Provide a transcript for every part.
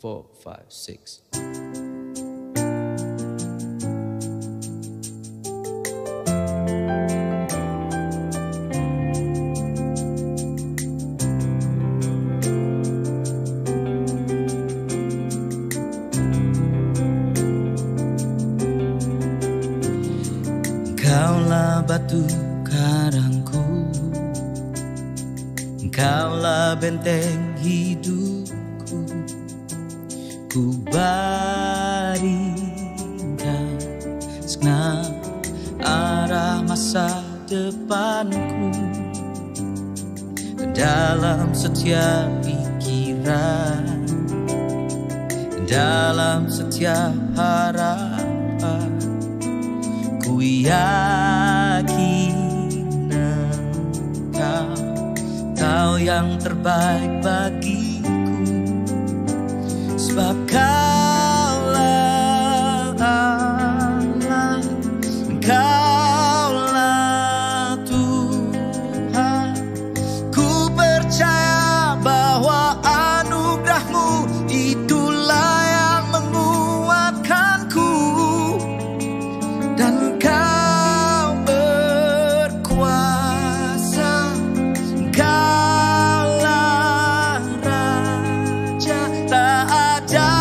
4, 5, 6. Engkaulah batu karangku, Engkaulah benteng hidupku, ku baringkan segenap arah masa depanku, dalam setiap pikiran, dalam setiap harapan. Ku yakin Engkau yang terbaik bagiku, sebab Kaulah Allah, Engkaulah Tuhan. Ku percaya bahwa anugerah-Mu itulah yang menguatkanku, dan Kau berkuasa. Kaulah Raja, tak ada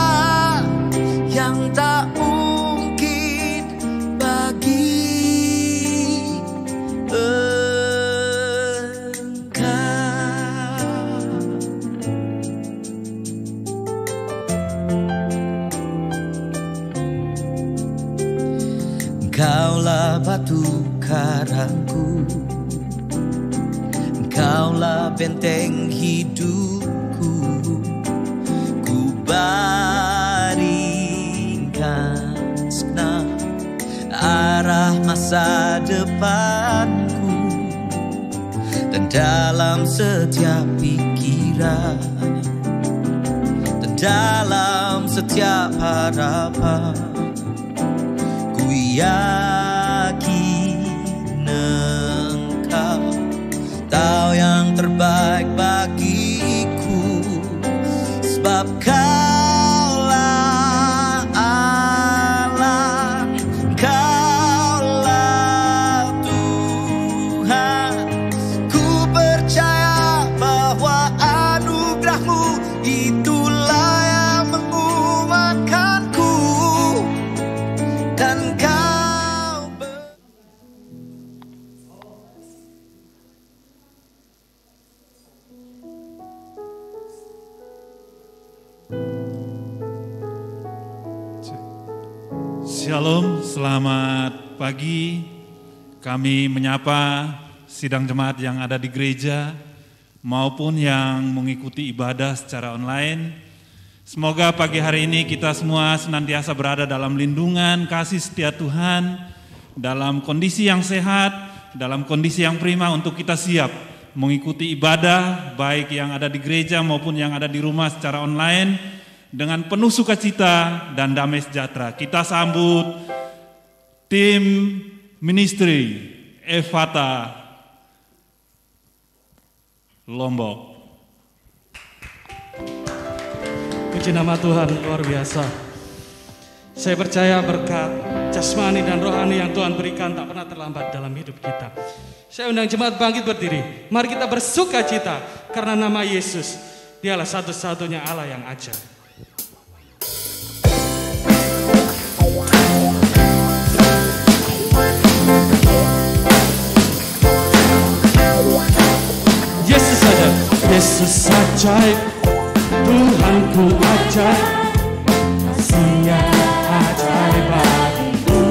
yang tak mungkin bagi Engkau. Engkaulah batu karangku, Engkaulah benteng hidupku, ku baringkan segenap arah masa depanku, dan dalam setiap pikiran, dan dalam setiap harapan. Ku yakin Engkau tahu yang terbaik bagiku, sebab Kaulah Allah, Kaulah Tuhan. Ku percaya bahwa anugerah-Mu itulah yang menguatkanku, dan Kau Shalom, selamat pagi. Kami menyapa sidang jemaat yang ada di gereja maupun yang mengikuti ibadah secara online. Semoga pagi hari ini kita semua senantiasa berada dalam lindungan kasih setia Tuhan, dalam kondisi yang sehat, dalam kondisi yang prima untuk kita siap mengikuti ibadah baik yang ada di gereja maupun yang ada di rumah secara online dengan penuh sukacita dan damai sejahtera. Kita sambut tim ministry Ephata Lombok. Puji nama Tuhan, luar biasa. Saya percaya berkat jasmani dan rohani yang Tuhan berikan tak pernah terlambat dalam hidup kita. Saya undang jemaat bangkit berdiri. Mari kita bersukacita karena nama Yesus, Dialah satu-satunya Allah yang ajaib. Yesus ajaib, Yesus ajaib, Tuhanku ajaib, kasih-Nya ajaib bagiku.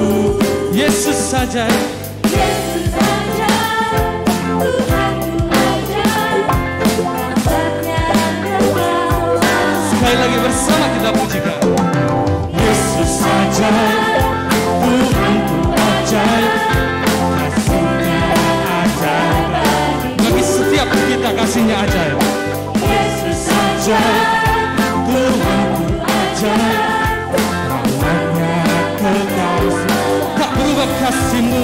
Yesus ajaib, Yesus ajaib, Tuhanku ajaib, kuasanya dermawan. sekali lagi bersama kita pujikan. Yesus ajaib, Tuhanku ajaib, kasih-Nya ajaib bagiku. Bagi setiap kita kasih-Nya ajaib. Yesus ajaib, Tuhanku ajaib, rahmat-Nya kekal. Tak berubah kasih-Mu,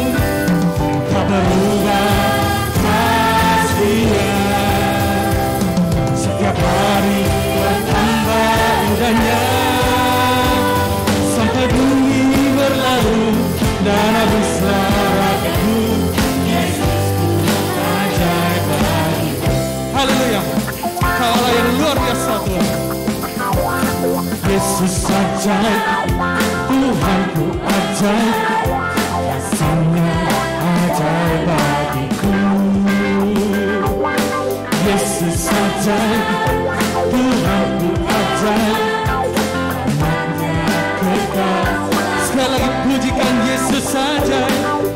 ajaib, Tuhanku ajaib, kasih-Nya ajaib bagiku. Yesus ajaib, Tuhanku ajaib, rahmat-Nya kekal. Sekali lagi pujikan Yesus ajaib.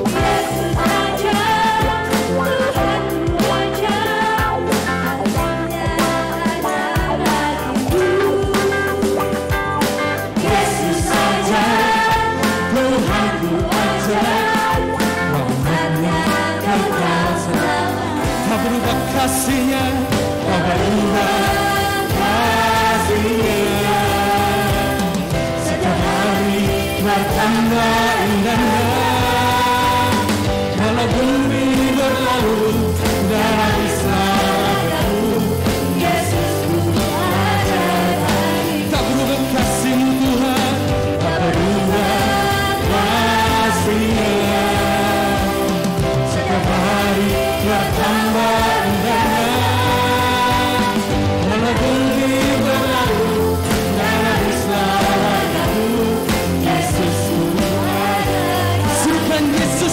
Kasih-Nya, kau berubah kasih-Nya. Setiap hari bertambah indahnya. Walau bumi berlalu dan bisa berlalu, Yesusku ajaib. Tak berubah kasih-Mu Tuhan, tak berubah kasih-Nya. Setiap hari bertambah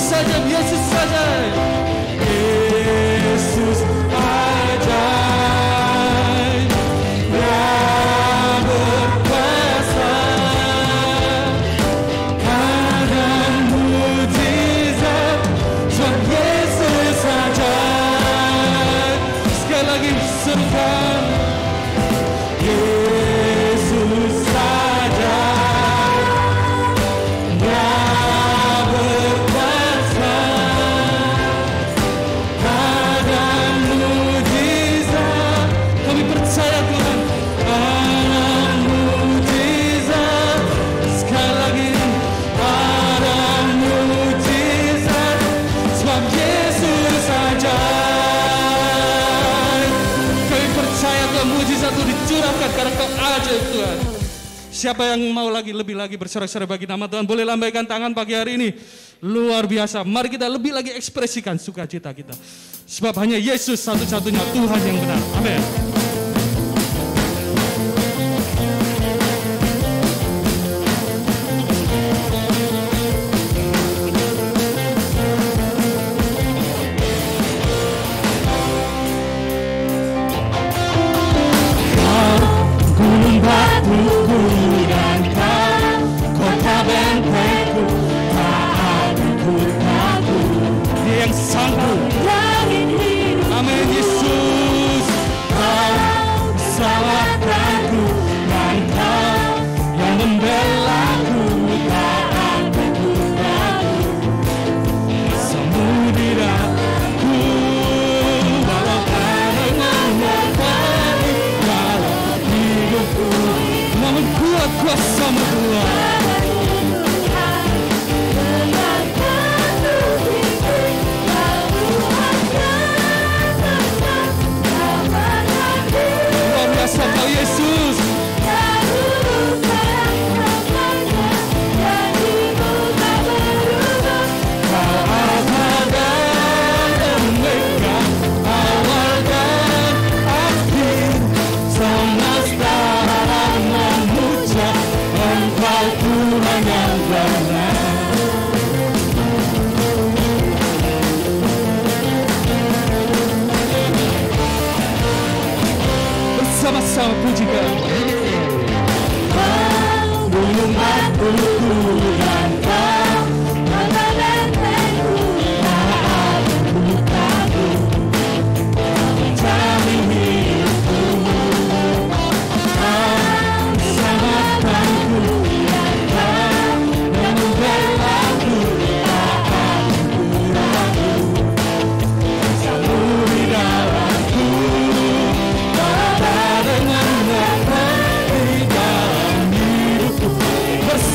saja, Yesus saja, Yesus ajaib, Dia berkuasa, ada mujizat, sebab Yesus ajaib. Sekali lagi serukan, Yesus ajaib, Dia dicurahkan karena Kau ajaib Tuhan. Siapa yang mau lebih lagi bersorak-sorai bagi nama Tuhan, boleh lambaikan tangan pagi hari ini. Luar biasa. Mari kita lebih lagi ekspresikan sukacita kita. Sebab hanya Yesus satu-satunya Tuhan yang benar. Amin. Batuku dan Kau, kota bentengku, tak aku takut. Dia yang sanggup. Amin Yesus. Kau salahkanku dan Kau yang membelaku, tak aku takut. Samuderaku bawa pandanganmu pagi dalam hidupku. Namun kuat kuasa-Mu Tuhan. Luar biasa Kau Yesus. Kau awal dan pemegah, awal dan akhir semesta. Engkau Tuhan yang benar. Bersama-sama pujikan. Kau gunung batuku dan Kau kota bentengku, tak aku takut. Menjamin hidupku, Kau selamatkanku.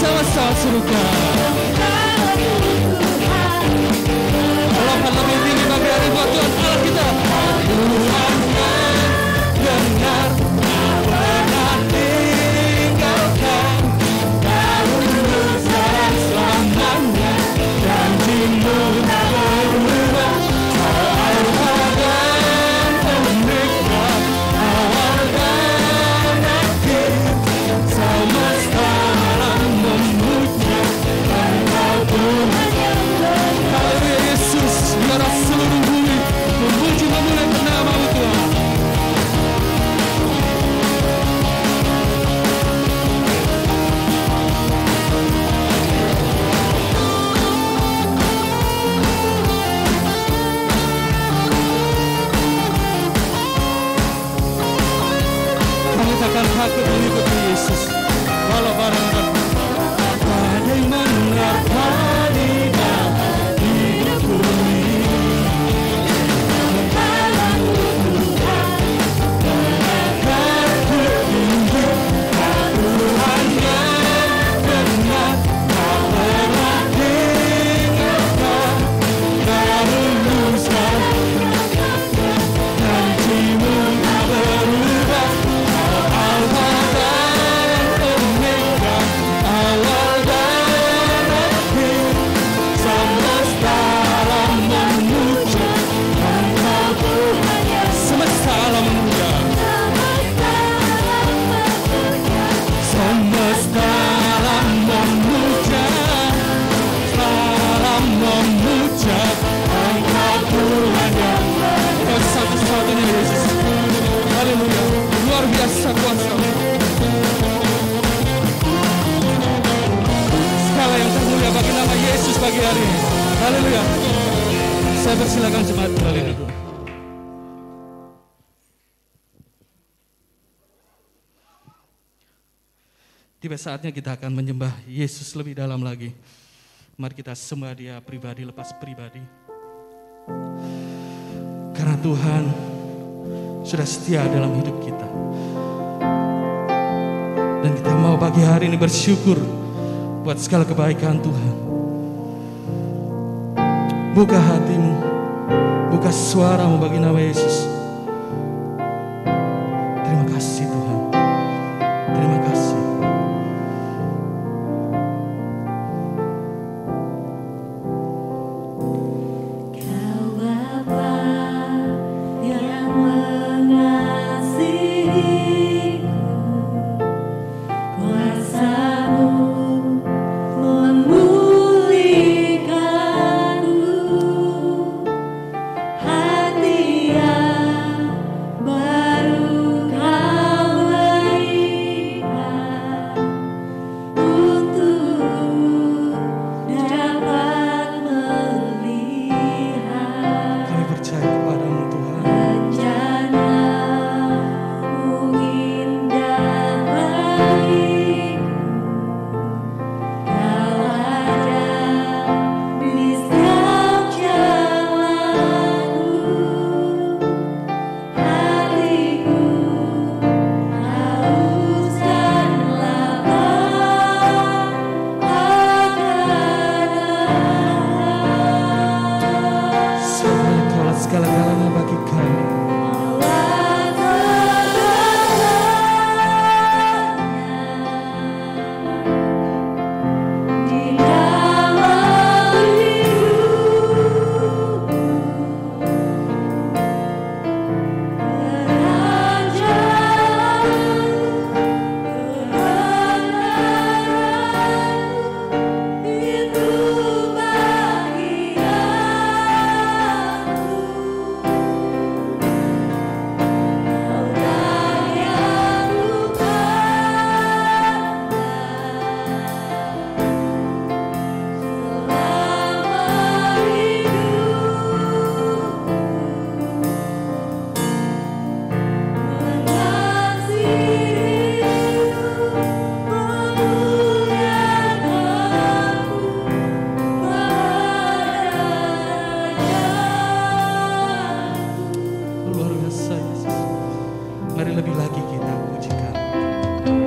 Sama-sama serukan. Jangan takut mengikuti Yesus. Walau barang badai menerpa di dalam hidupku ini. Luar biasa kuasa. Segala yang termulia bagi nama Yesus pagi hari ini. Haleluya. Saya persilakan jemaat kembali dulu. Tiba saatnya kita akan menyembah Yesus lebih dalam lagi. Mari kita sembah Dia pribadi lepas pribadi. Karena Tuhan sudah setia dalam hidup kita. Dan kita mau pagi hari ini bersyukur buat segala kebaikan Tuhan. Buka hatimu, buka suaramu bagi nama Yesus. Terima kasih Tuhan. Terima kasih. Kau Bapa yang mengasihiku, kuasa-Mu memulihkanku, hati yang baru Kau berikan untuk dapat melihat Kami percaya kepadamu Tuhan. rencana-Mu indah bagiku. Kau ada di setiap jalanku. Hatiku haus dan lapar akan Semua Tuhan segala-galanya bagi kami. di dalam hidupku, kerajaan itu bagianku. Kau yang selama Luar biasa Yesus. Mari lebih lagi kita pujikan. Kau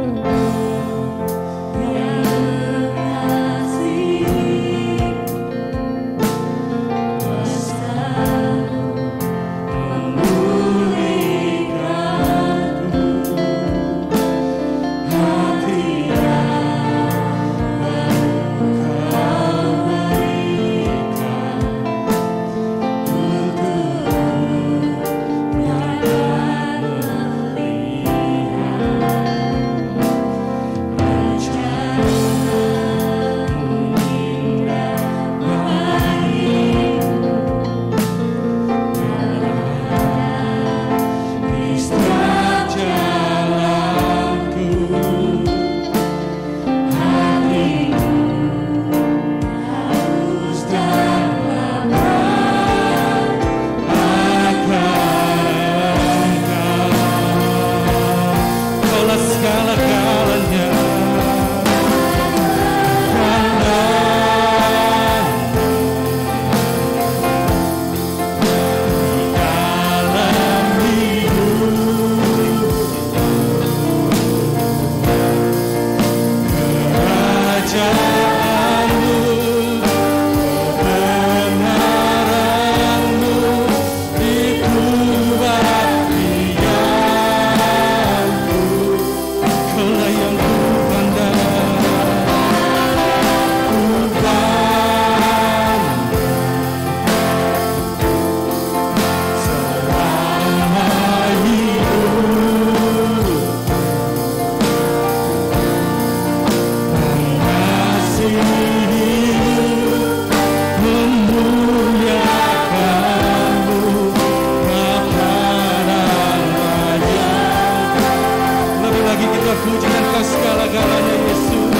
pujikan Kau segala-galanya Yesus.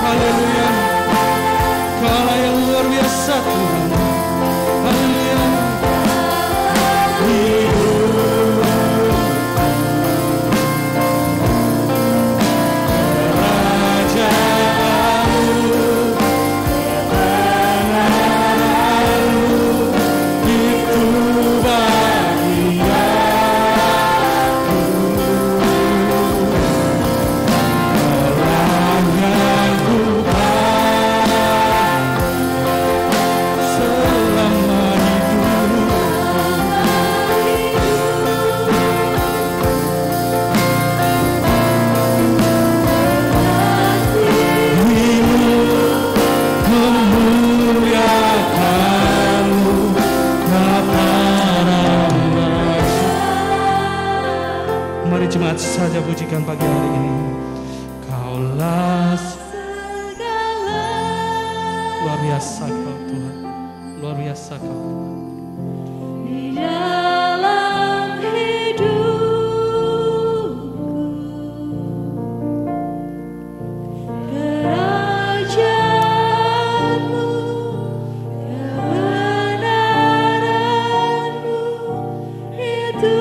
Haleluya. Kau Allah yang luar biasa Tuhan. Haleluya. Jemaat saja pujikan pagi hari ini. Kaulah segala luar biasa Kau Tuhan, luar biasa Kau. di dalam hidupku, kerajaanmu, kebenaranmu itu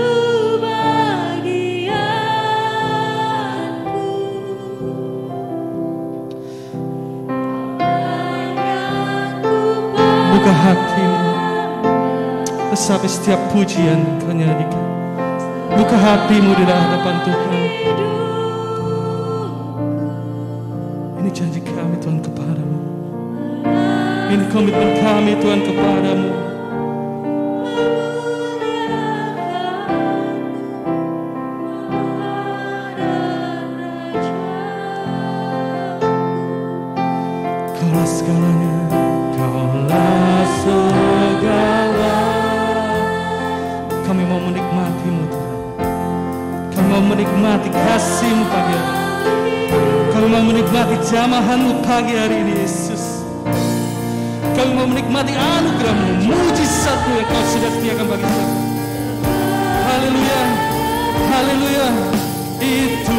buka hatimu, resapi setiap pujian Kau nyanyikan. Buka hatimu di hadapan Tuhan. Ini janji kami Tuhan kepadamu. Ini komitmen kami Tuhan kepadamu. Kaulah segalanya. Kaulah segala. Kami mau menikmati-Mu Tuhan. Kami mau menikmati kasih-Mu pagi hari ini. Kami mau menikmati jamahan-Mu pagi hari ini Yesus. Kami mau menikmati anugerah-Mu, mujizat-Mu yang Kau sudah sediakan bagi kami. Haleluya, haleluya. Itu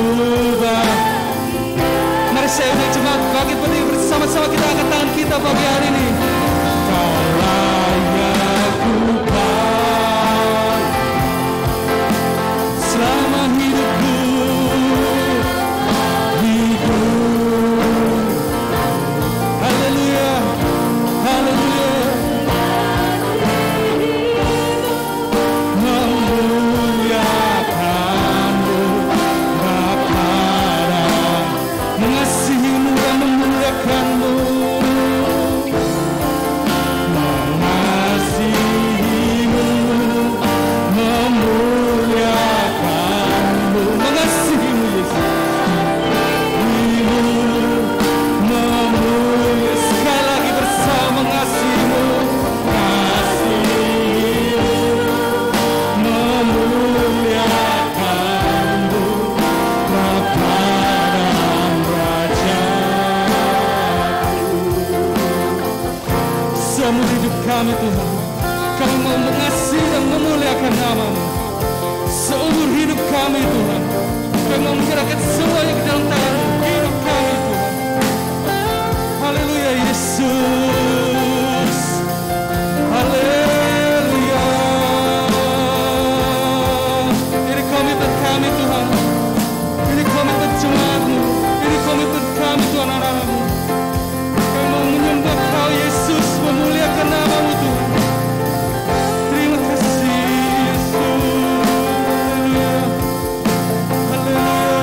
mari saya undang jemaat bangkit berdiri bersama-sama, kita angkat tangan kita pagi hari ini. Kau layak Tuhan selama hidupku, hidup. Haleluya, haleluya. Memuliakan-Mu Bapa, mengasihi-Mu dan memuliakan-Mu. Seumur hidup kami Tuhan, kami mau mengasihi dan memuliakan nama-Mu. Seumur hidup kami Tuhan, kami mau menyerahkan semuanya ke dalam tangan hidup kami Tuhan. Haleluya Yesus, haleluya. Ini komitmen kami Tuhan, ini komitmen jemaat-Mu, ini komitmen kami Tuhan anak-anak-Mu. Kami mau menyembah Kau Yesus, memuliakan nama-Mu Tuhan. Terima kasih Yesus. Haleluya,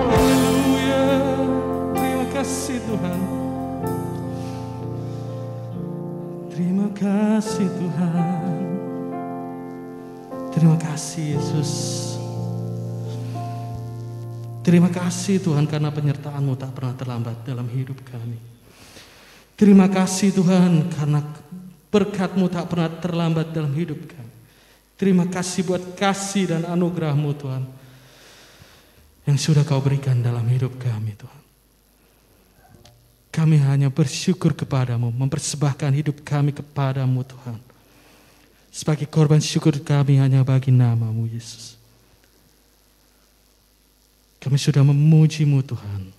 haleluya. Terima kasih Tuhan. Terima kasih Tuhan. Terima kasih Yesus. Terima kasih Tuhan karena penyertaan-Mu tak pernah terlambat dalam hidup kami. Terima kasih Tuhan karena berkat-Mu tak pernah terlambat dalam hidup kami. Terima kasih buat kasih dan anugerah-Mu Tuhan yang sudah Kau berikan dalam hidup kami Tuhan. Kami hanya bersyukur kepadamu, mempersembahkan hidup kami kepadamu Tuhan. Sebagai korban syukur kami hanya bagi nama-Mu Yesus. Kami sudah memuji-Mu Tuhan.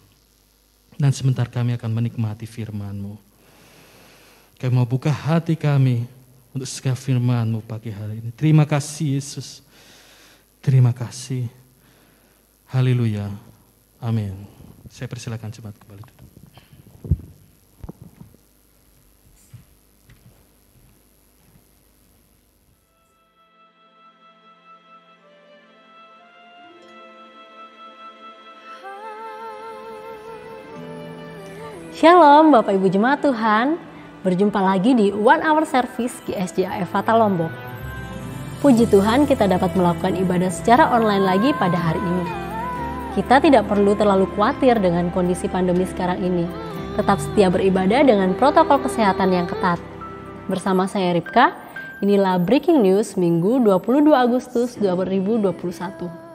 Dan sebentar kami akan menikmati firman-Mu. Kami mau buka hati kami untuk segala firman-Mu pagi hari ini. Terima kasih Yesus. Terima kasih. Haleluya. Amin. Saya persilakan jemaat kembali duduk. Shalom Bapak Ibu Jemaat Tuhan, berjumpa lagi di One Hour Service GSJA Efata Lombok. Puji Tuhan kita dapat melakukan ibadah secara online lagi pada hari ini. Kita tidak perlu terlalu khawatir dengan kondisi pandemi sekarang ini. Tetap setia beribadah dengan protokol kesehatan yang ketat. Bersama saya Ripka, inilah Breaking News Minggu 22 Agustus 2021.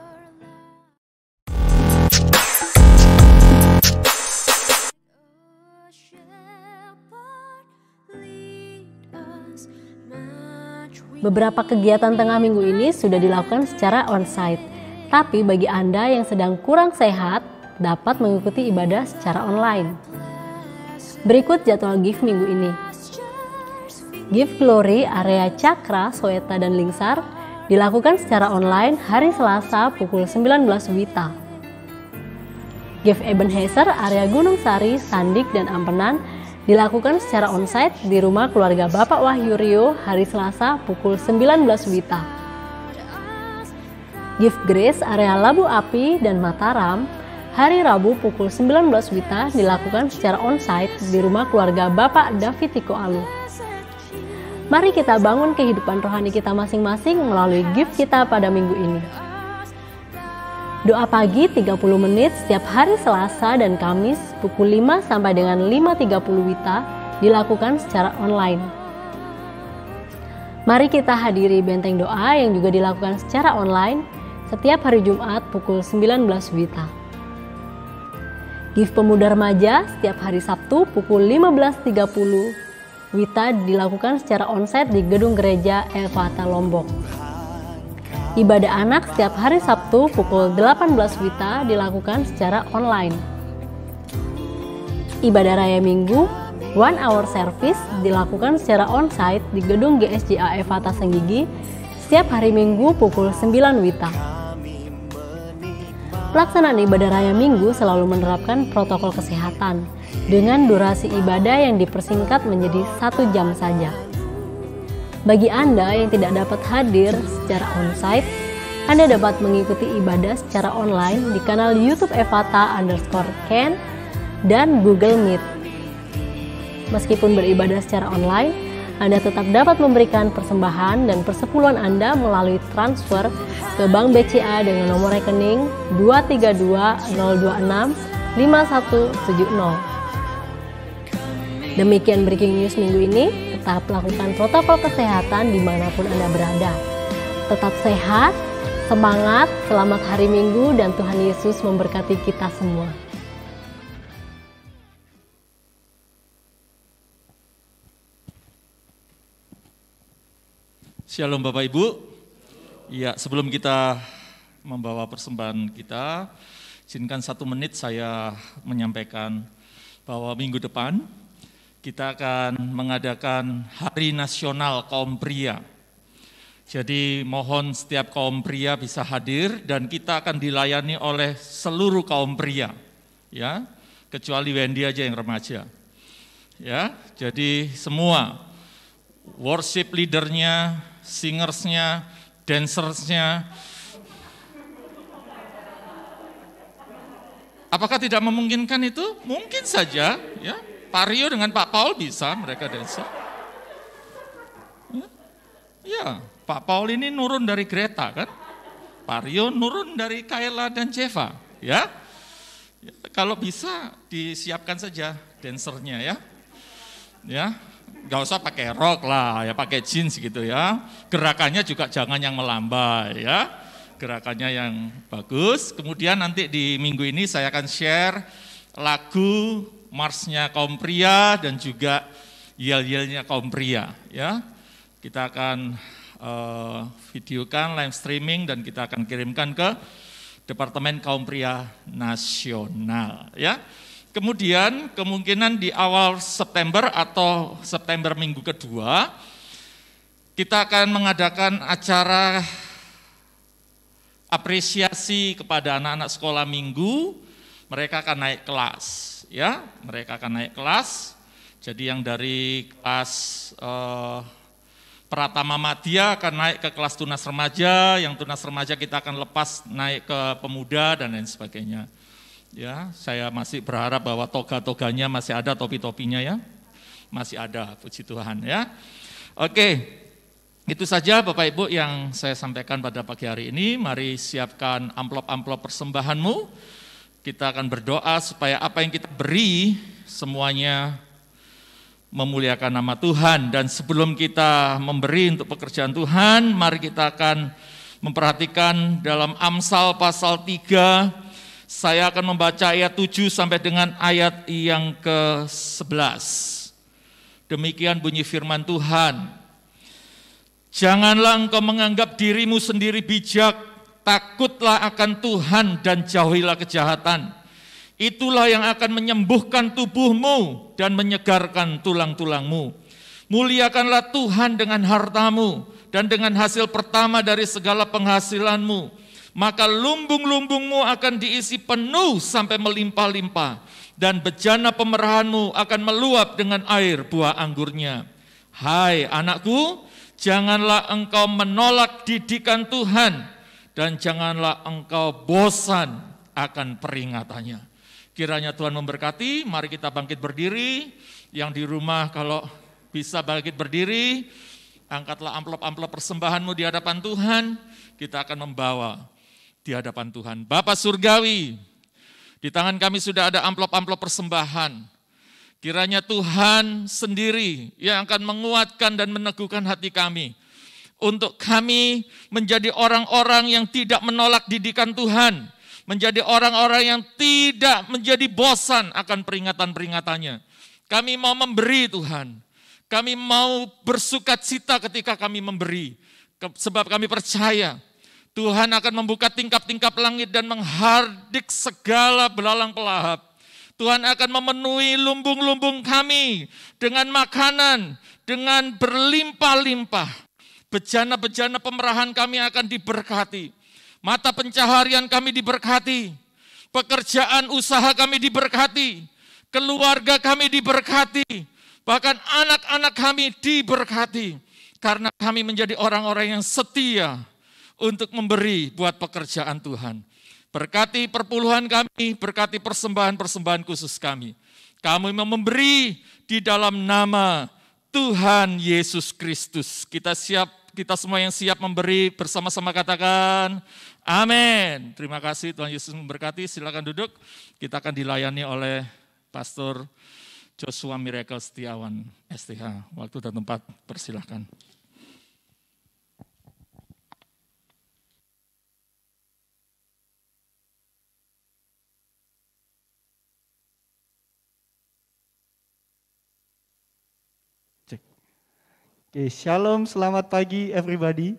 Beberapa kegiatan tengah minggu ini sudah dilakukan secara onsite, tapi bagi Anda yang sedang kurang sehat, dapat mengikuti ibadah secara online. Berikut jadwal GIF minggu ini. GIF Glory area Cakra, Soeta, dan Lingsar dilakukan secara online hari Selasa pukul 19 WITA. GIF Ebenezer area Gunung Sari, Sandik, dan Ampenan dilakukan secara onsite di rumah keluarga Bapak Wahyu Rio hari Selasa pukul 19 WITA. GIF Grace area Labu Api dan Mataram hari Rabu pukul 19 WITA dilakukan secara onsite di rumah keluarga Bapak David Tiko Alu. Mari kita bangun kehidupan rohani kita masing-masing melalui GIF kita pada minggu ini. Doa pagi 30 menit setiap hari Selasa dan Kamis pukul 5 sampai dengan 5.30 WITA dilakukan secara online. Mari kita hadiri benteng doa yang juga dilakukan secara online setiap hari Jumat pukul 19 WITA. GIF Pemuda Remaja setiap hari Sabtu pukul 15.30 WITA dilakukan secara onsite di Gedung Gereja Efata Lombok. Ibadah anak setiap hari Sabtu pukul 18 WITA dilakukan secara online. Ibadah raya Minggu, One Hour Service dilakukan secara onsite di Gedung GSJA Efata Senggigi setiap hari Minggu pukul 9 WITA. Pelaksanaan ibadah raya Minggu selalu menerapkan protokol kesehatan dengan durasi ibadah yang dipersingkat menjadi 1 jam saja. Bagi Anda yang tidak dapat hadir secara onsite, Anda dapat mengikuti ibadah secara online di kanal YouTube Efata_Ken dan Google Meet. Meskipun beribadah secara online, Anda tetap dapat memberikan persembahan dan persepuluhan Anda melalui transfer ke Bank BCA dengan nomor rekening 232 026 5170. Demikian Breaking News minggu ini. Tetap lakukan protokol kesehatan dimanapun Anda berada. Tetap sehat, semangat, selamat hari Minggu, dan Tuhan Yesus memberkati kita semua. Shalom Bapak Ibu. Ya, sebelum kita membawa persembahan kita, izinkan 1 menit saya menyampaikan bahwa minggu depan kita akan mengadakan Hari Nasional Kaum Pria. Jadi mohon setiap kaum pria bisa hadir dan kita akan dilayani oleh seluruh kaum pria, ya, kecuali Wendy aja yang remaja. Ya, jadi semua worship leadernya, singersnya, dancersnya. Apakah tidak memungkinkan itu? Mungkin saja, ya. Pak Rio dengan Pak Paul bisa, mereka dancer. Ya, Pak Paul ini nurun dari Greta kan? Pak Rio nurun dari Kayla dan Jeva, ya. Kalau bisa disiapkan saja dancernya ya. Ya, nggak usah pakai rok lah, ya pakai jeans gitu ya. Gerakannya juga jangan yang melambai ya. Gerakannya yang bagus. Kemudian nanti di minggu ini saya akan share lagu marsnya kaum pria dan juga yel-yelnya kaum pria ya. Kita akan videokan live streaming dan kita akan kirimkan ke Departemen Kaum Pria Nasional, ya. Kemudian kemungkinan di awal September atau September minggu kedua, kita akan mengadakan acara apresiasi kepada anak-anak sekolah minggu. Mereka akan naik kelas, ya. Mereka akan naik kelas. Jadi yang dari kelas Pratama Madya akan naik ke kelas tunas remaja, yang tunas remaja kita akan lepas naik ke pemuda dan lain sebagainya. Ya, saya masih berharap bahwa toga-toganya masih ada, topi-topinya ya. Masih ada, puji Tuhan ya. Oke, itu saja Bapak Ibu yang saya sampaikan pada pagi hari ini. Mari siapkan amplop-amplop persembahanmu. Kita akan berdoa supaya apa yang kita beri semuanya memuliakan nama Tuhan. Dan sebelum kita memberi untuk pekerjaan Tuhan, mari kita akan memperhatikan dalam Amsal pasal 3, saya akan membaca ayat 7 sampai dengan ayat yang ke-11. Demikian bunyi firman Tuhan. Janganlah engkau menganggap dirimu sendiri bijak, takutlah akan Tuhan dan jauhilah kejahatan. Itulah yang akan menyembuhkan tubuhmu dan menyegarkan tulang-tulangmu. Muliakanlah Tuhan dengan hartamu dan dengan hasil pertama dari segala penghasilanmu. Maka lumbung-lumbungmu akan diisi penuh sampai melimpah-limpah. Dan bejana pemerahanmu akan meluap dengan air buah anggurnya. Hai anakku, janganlah engkau menolak didikan Tuhan. Dan janganlah engkau bosan akan peringatannya. Kiranya Tuhan memberkati, mari kita bangkit berdiri. Yang di rumah kalau bisa bangkit berdiri, angkatlah amplop-amplop persembahanmu di hadapan Tuhan. Kita akan membawa di hadapan Tuhan. Bapa Surgawi, di tangan kami sudah ada amplop-amplop persembahan. Kiranya Tuhan sendiri yang akan menguatkan dan meneguhkan hati kami. Untuk kami menjadi orang-orang yang tidak menolak didikan Tuhan. Menjadi orang-orang yang tidak menjadi bosan akan peringatan-peringatannya. Kami mau memberi Tuhan. Kami mau bersukacita ketika kami memberi. Sebab kami percaya Tuhan akan membuka tingkap-tingkap langit dan menghardik segala belalang pelahap. Tuhan akan memenuhi lumbung-lumbung kami dengan makanan, dengan berlimpah-limpah. Bejana-bejana pemerahan kami akan diberkati. Mata pencaharian kami diberkati, pekerjaan usaha kami diberkati, keluarga kami diberkati, bahkan anak-anak kami diberkati. Karena kami menjadi orang-orang yang setia untuk memberi buat pekerjaan Tuhan. Berkati perpuluhan kami, berkati persembahan-persembahan khusus kami. Kami mau memberi di dalam nama Tuhan Yesus Kristus. Kita semua yang siap memberi bersama-sama katakan amin. Terima kasih, Tuhan Yesus memberkati. Silakan duduk. Kita akan dilayani oleh Pastor Joshua Miracle Setiawan STH. Waktu dan tempat persilahkan. Oke, shalom, selamat pagi everybody.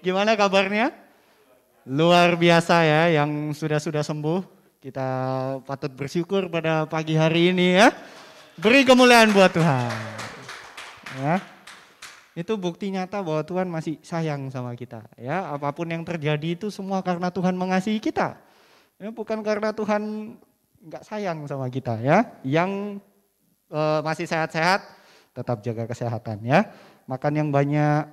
Gimana kabarnya? Luar biasa ya, yang sudah sembuh. Kita patut bersyukur pada pagi hari ini ya. Beri kemuliaan buat Tuhan. Ya. Itu bukti nyata bahwa Tuhan masih sayang sama kita. Ya, apapun yang terjadi itu semua karena Tuhan mengasihi kita. Ya, bukan karena Tuhan nggak sayang sama kita ya. Yang masih sehat-sehat, tetap jaga kesehatan ya. Makan yang banyak,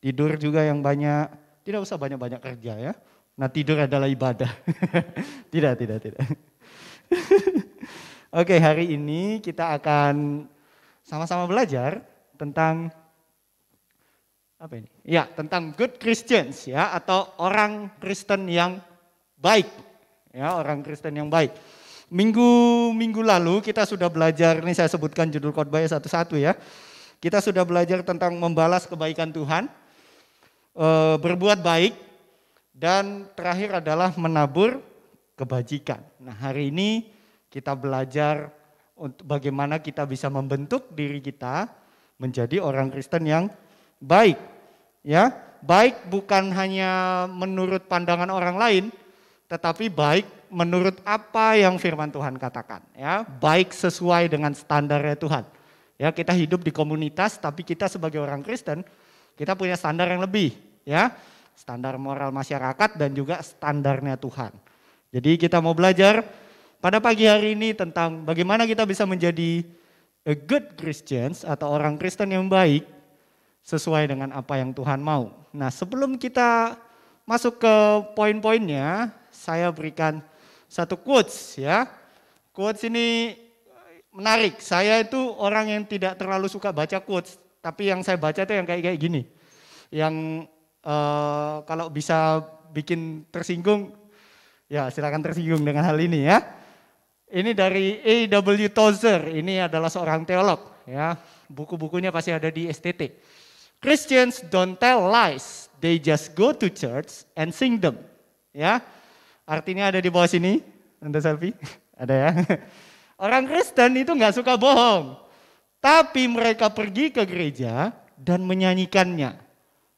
tidur juga yang banyak. Tidak usah banyak-banyak kerja ya. Nah, tidur adalah ibadah. Tidak. Oke, hari ini kita akan sama-sama belajar tentang apa ini? Ya, tentang good Christians ya, atau orang Kristen yang baik. Ya, orang Kristen yang baik. Minggu lalu kita sudah belajar, ini saya sebutkan judul khotbahnya satu-satu ya. Kita sudah belajar tentang membalas kebaikan Tuhan, berbuat baik, dan terakhir adalah menabur kebajikan. Nah, hari ini kita belajar untuk bagaimana kita bisa membentuk diri kita menjadi orang Kristen yang baik. Ya, baik bukan hanya menurut pandangan orang lain, tetapi baik menurut apa yang firman Tuhan katakan, ya, baik sesuai dengan standarnya Tuhan. Ya, kita hidup di komunitas, tapi kita sebagai orang Kristen, kita punya standar yang lebih, ya, standar moral masyarakat dan juga standarnya Tuhan. Jadi kita mau belajar pada pagi hari ini tentang bagaimana kita bisa menjadi a good Christians atau orang Kristen yang baik sesuai dengan apa yang Tuhan mau. Nah, sebelum kita masuk ke poin-poinnya, saya berikan satu quotes, ya. Quotes ini menarik. Saya itu orang yang tidak terlalu suka baca quotes, tapi yang saya baca itu yang kayak gini. Yang kalau bisa bikin tersinggung, ya silakan tersinggung dengan hal ini, ya. Ini dari A.W. Tozer, ini adalah seorang teolog, ya. Buku-bukunya pasti ada di STT. Christians don't tell lies, they just go to church and sing them. Ya, artinya ada di bawah sini, Anda selfie, ada ya. Orang Kristen itu nggak suka bohong, tapi mereka pergi ke gereja dan menyanyikannya.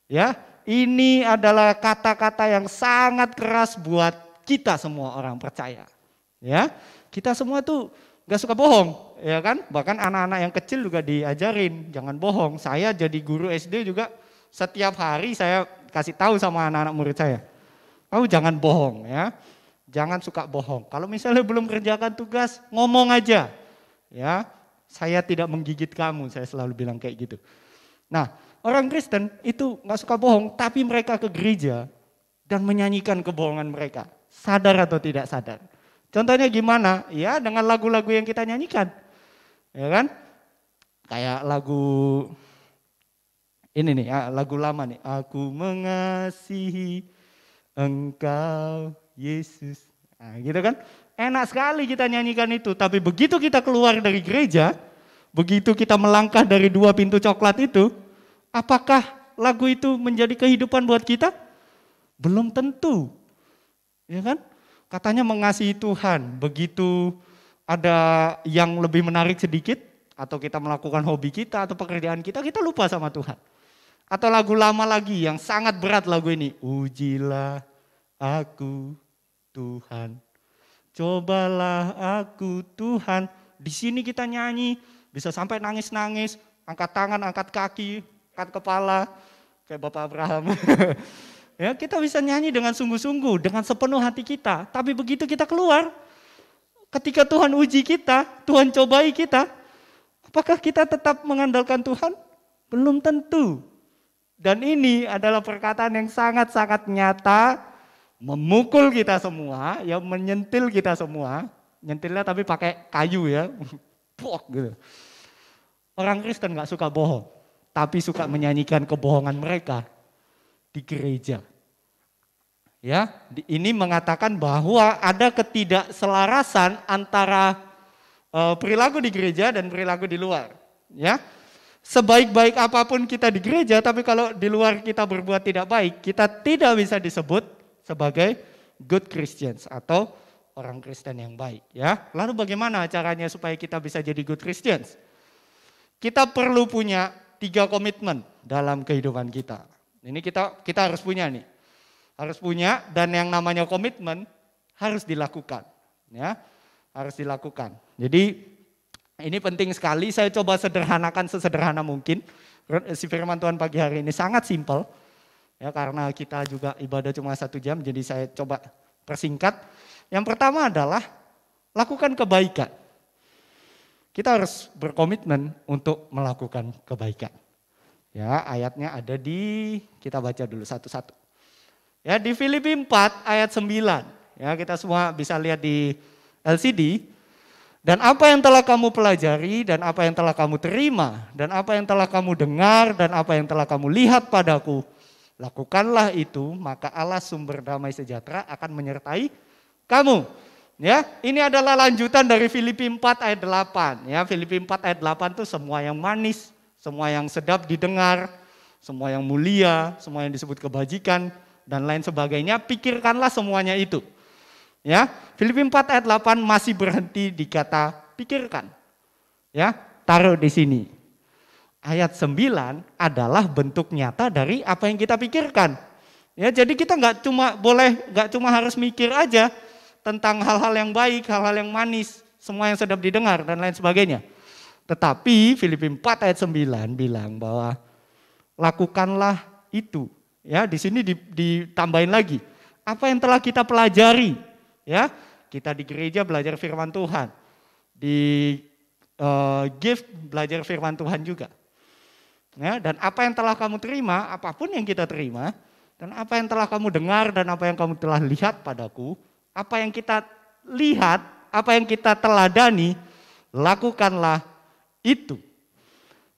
Ya, ini adalah kata-kata yang sangat keras buat kita semua orang percaya. Ya, kita semua tuh nggak suka bohong, ya kan? Bahkan anak-anak yang kecil juga diajarin jangan bohong. Saya jadi guru SD juga setiap hari saya kasih tahu sama anak-anak murid saya, kamu jangan bohong, ya, jangan suka bohong. Kalau misalnya belum kerjakan tugas, ngomong aja, ya. Saya tidak menggigit kamu, saya selalu bilang kayak gitu. Nah, orang Kristen itu nggak suka bohong, tapi mereka ke gereja dan menyanyikan kebohongan mereka, sadar atau tidak sadar. Contohnya gimana? Ya, dengan lagu-lagu yang kita nyanyikan. Ya kan? Kayak lagu ini nih, lagu lama nih. Aku mengasihi Engkau Yesus. Nah, gitu kan? Enak sekali kita nyanyikan itu, tapi begitu kita keluar dari gereja, begitu kita melangkah dari 2 pintu coklat itu, apakah lagu itu menjadi kehidupan buat kita? Belum tentu. Ya kan? Katanya mengasihi Tuhan, begitu ada yang lebih menarik sedikit, atau kita melakukan hobi kita atau pekerjaan kita, kita lupa sama Tuhan. Atau lagu lama lagi yang sangat berat lagu ini. Ujilah aku Tuhan, cobalah aku Tuhan. Di sini kita nyanyi, bisa sampai nangis-nangis, angkat tangan, angkat kaki, angkat kepala, kayak Bapak Abraham. Ya, kita bisa nyanyi dengan sungguh-sungguh, dengan sepenuh hati kita. Tapi begitu kita keluar, ketika Tuhan uji kita, Tuhan cobai kita, apakah kita tetap mengandalkan Tuhan? Belum tentu. Dan ini adalah perkataan yang sangat-sangat nyata, memukul kita semua, ya, menyentil kita semua. Nyentilnya tapi pakai kayu, ya. Pok gitu. Orang Kristen gak suka bohong, tapi suka menyanyikan kebohongan mereka di gereja. Ya, ini mengatakan bahwa ada ketidakselarasan antara perilaku di gereja dan perilaku di luar. Ya, sebaik-baik apapun kita di gereja, tapi kalau di luar kita berbuat tidak baik, kita tidak bisa disebut sebagai good Christians atau orang Kristen yang baik. Ya, lalu bagaimana caranya supaya kita bisa jadi good Christians? Kita perlu punya 3 komitmen dalam kehidupan kita. Ini kita harus punya nih. Harus punya, dan yang namanya komitmen harus dilakukan, ya, harus dilakukan. Jadi ini penting sekali. Saya coba sederhanakan sesederhana mungkin. Si firman Tuhan pagi hari ini sangat simpel, ya, karena kita juga ibadah cuma 1 jam, jadi saya coba persingkat. Yang pertama adalah lakukan kebaikan. Kita harus berkomitmen untuk melakukan kebaikan. Ya, ayatnya ada kita baca dulu satu-satu. Ya, di Filipi 4 ayat 9. Ya, kita semua bisa lihat di LCD. Dan apa yang telah kamu pelajari, dan apa yang telah kamu terima, dan apa yang telah kamu dengar, dan apa yang telah kamu lihat padaku, lakukanlah itu, maka Allah sumber damai sejahtera akan menyertai kamu. Ya, ini adalah lanjutan dari Filipi 4 ayat 8. Ya, Filipi 4 ayat 8 itu semua yang manis, semua yang sedap didengar, semua yang mulia, semua yang disebut kebajikan, dan lain sebagainya, pikirkanlah semuanya itu. Ya, Filipi 4 ayat 8 masih berhenti di kata pikirkan. Ya, taruh di sini. ayat 9 adalah bentuk nyata dari apa yang kita pikirkan. Ya, jadi kita nggak cuma harus mikir aja tentang hal-hal yang baik, hal-hal yang manis, semua yang sedap didengar dan lain sebagainya. Tetapi Filipi 4 ayat 9 bilang bahwa lakukanlah itu. Ya, di sini ditambahin lagi apa yang telah kita pelajari. Ya, kita di gereja belajar firman Tuhan, di gift belajar firman Tuhan juga. Ya, dan apa yang telah kamu terima, apapun yang kita terima, dan apa yang telah kamu dengar dan apa yang kamu telah lihat padaku, apa yang kita lihat, apa yang kita teladani, lakukanlah itu.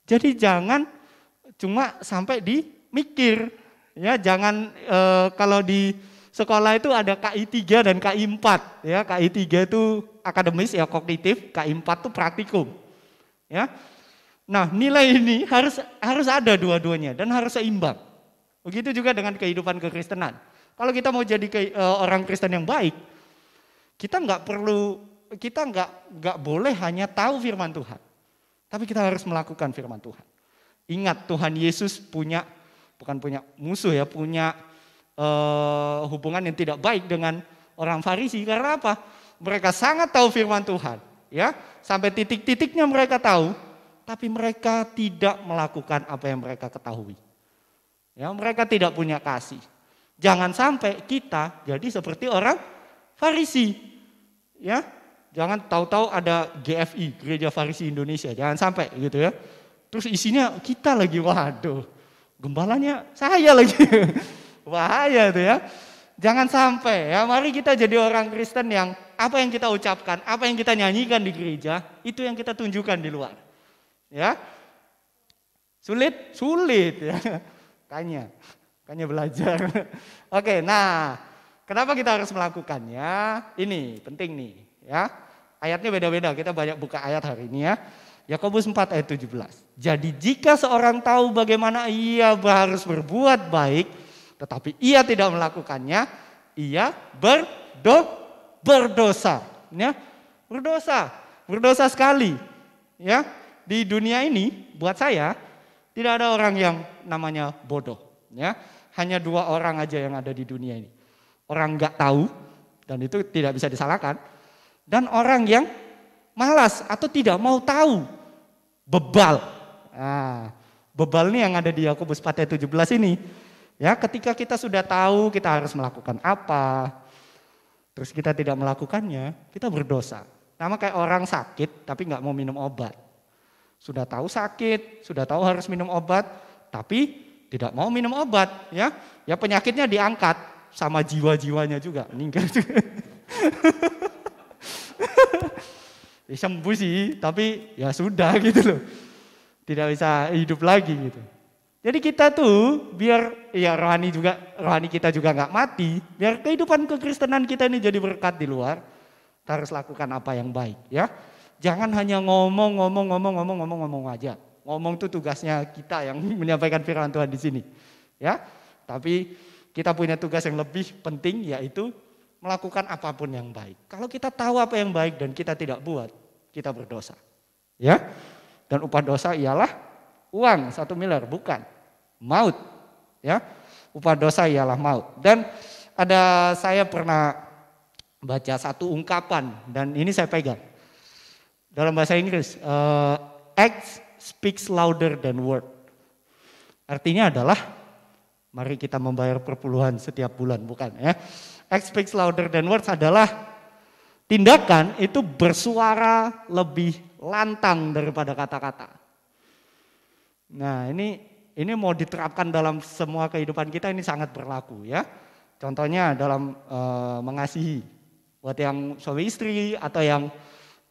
Jadi jangan cuma sampai di mikir, ya jangan kalau di sekolah itu ada KI 3 dan KI 4, ya KI 3 itu akademis ya kognitif, KI 4 itu praktikum, ya. Nah nilai ini harus ada dua-duanya dan harus seimbang. Begitu juga dengan kehidupan kekristenan. Kalau kita mau jadi orang Kristen yang baik, kita nggak boleh hanya tahu firman Tuhan, tapi kita harus melakukan firman Tuhan. Ingat Tuhan Yesus bukan punya musuh ya, punya hubungan yang tidak baik dengan orang Farisi. Karena apa? Mereka sangat tahu firman Tuhan, ya sampai titik-titiknya mereka tahu, tapi mereka tidak melakukan apa yang mereka ketahui. Ya, mereka tidak punya kasih. Jangan sampai kita jadi seperti orang Farisi. Ya, jangan tahu-tahu ada GFI, Gereja Farisi Indonesia. Jangan sampai gitu ya. Terus isinya kita lagi, waduh, gembalanya saya lagi. Bahaya tuh ya. Jangan sampai ya, mari kita jadi orang Kristen yang apa yang kita ucapkan, apa yang kita nyanyikan di gereja, itu yang kita tunjukkan di luar. Ya, sulit ya, kayaknya belajar. Oke, nah kenapa kita harus melakukannya? Ini penting nih ya, ayatnya beda-beda, kita banyak buka ayat hari ini ya. Yakobus 4 ayat 17. Jadi jika seorang tahu bagaimana ia harus berbuat baik, tetapi ia tidak melakukannya, ia berdosa. Ya, berdosa sekali. Ya, di dunia ini buat saya tidak ada orang yang namanya bodoh. Ya, hanya 2 orang aja yang ada di dunia ini. Orang nggak tahu dan itu tidak bisa disalahkan, dan orang yang malas atau tidak mau tahu, bebal. Nah, bebal ini yang ada di Yakobus 4 ayat 17 ini. Ya, ketika kita sudah tahu kita harus melakukan apa, terus kita tidak melakukannya, kita berdosa. Sama kayak orang sakit tapi nggak mau minum obat. Sudah tahu sakit, sudah tahu harus minum obat, tapi tidak mau minum obat, ya. Ya penyakitnya diangkat sama jiwa-jiwanya juga, meninggal juga. Sembuh sih, tapi ya sudah gitu loh. Tidak bisa hidup lagi gitu. Jadi kita tuh biar ya rohani kita juga nggak mati, biar kehidupan kekristenan kita ini jadi berkat di luar, kita harus lakukan apa yang baik, ya. Jangan hanya ngomong aja. Ngomong tuh tugasnya kita yang menyampaikan firman Tuhan di sini, ya. Tapi kita punya tugas yang lebih penting, yaitu melakukan apapun yang baik. Kalau kita tahu apa yang baik dan kita tidak buat, kita berdosa, ya. Dan upah dosa ialah uang 1 miliar, bukan maut, ya. Upah dosa ialah maut. Dan saya pernah baca satu ungkapan dan ini saya pegang. Dalam bahasa Inggris, acts speaks louder than word. Artinya adalah mari kita membayar perpuluhan setiap bulan, bukan ya. Acts speaks louder than words adalah tindakan itu bersuara lebih lantang daripada kata-kata. Nah, ini mau diterapkan dalam semua kehidupan kita, ini sangat berlaku ya. Contohnya dalam mengasihi, buat yang suami istri atau yang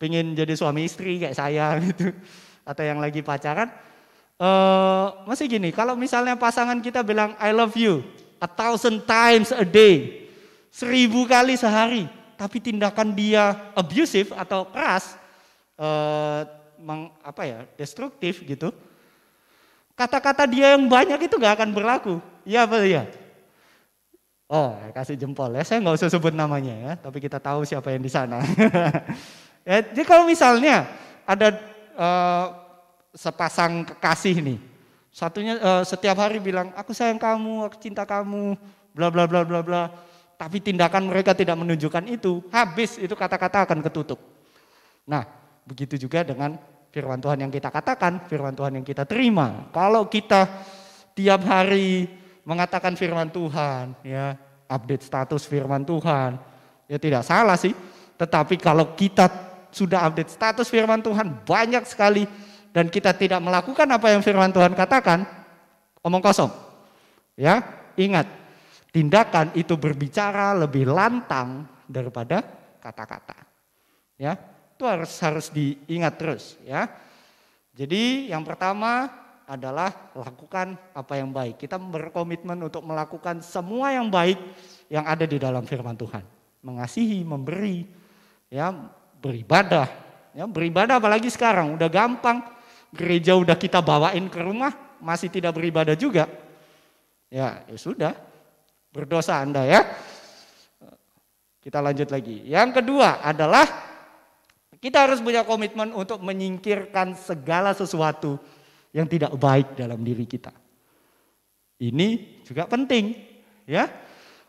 pengen jadi suami istri kayak saya gitu, atau yang lagi pacaran, masih gini, kalau misalnya pasangan kita bilang I love you 1,000 times a day, 1000 kali sehari, tapi tindakan dia abusive atau keras, destruktif gitu, kata-kata dia yang banyak itu gak akan berlaku. Iya apa ya? Oh, kasih jempol ya, saya nggak usah sebut namanya ya, tapi kita tahu siapa yang di sana. Ya, jadi kalau misalnya ada sepasang kekasih nih. Satunya setiap hari bilang, aku sayang kamu, aku cinta kamu, bla bla bla bla bla. Tapi tindakan mereka tidak menunjukkan itu, habis itu kata-kata akan ketutup. Nah, begitu juga dengan firman Tuhan yang kita katakan, firman Tuhan yang kita terima. Kalau kita tiap hari mengatakan firman Tuhan, ya, update status firman Tuhan, ya tidak salah sih. Tetapi kalau kita sudah update status firman Tuhan banyak sekali dan kita tidak melakukan apa yang firman Tuhan katakan, omong kosong. Ya, ingat, tindakan itu berbicara lebih lantang daripada kata-kata. Ya, itu harus diingat terus, ya. Jadi yang pertama adalah lakukan apa yang baik. Kita berkomitmen untuk melakukan semua yang baik yang ada di dalam firman Tuhan. Mengasihi, memberi, ya, beribadah. Ya, beribadah apalagi sekarang udah gampang. Gereja udah kita bawain ke rumah, masih tidak beribadah juga. Ya sudah, berdosa Anda ya. Kita lanjut lagi. Yang kedua adalah kita harus punya komitmen untuk menyingkirkan segala sesuatu yang tidak baik dalam diri kita. Ini juga penting, ya.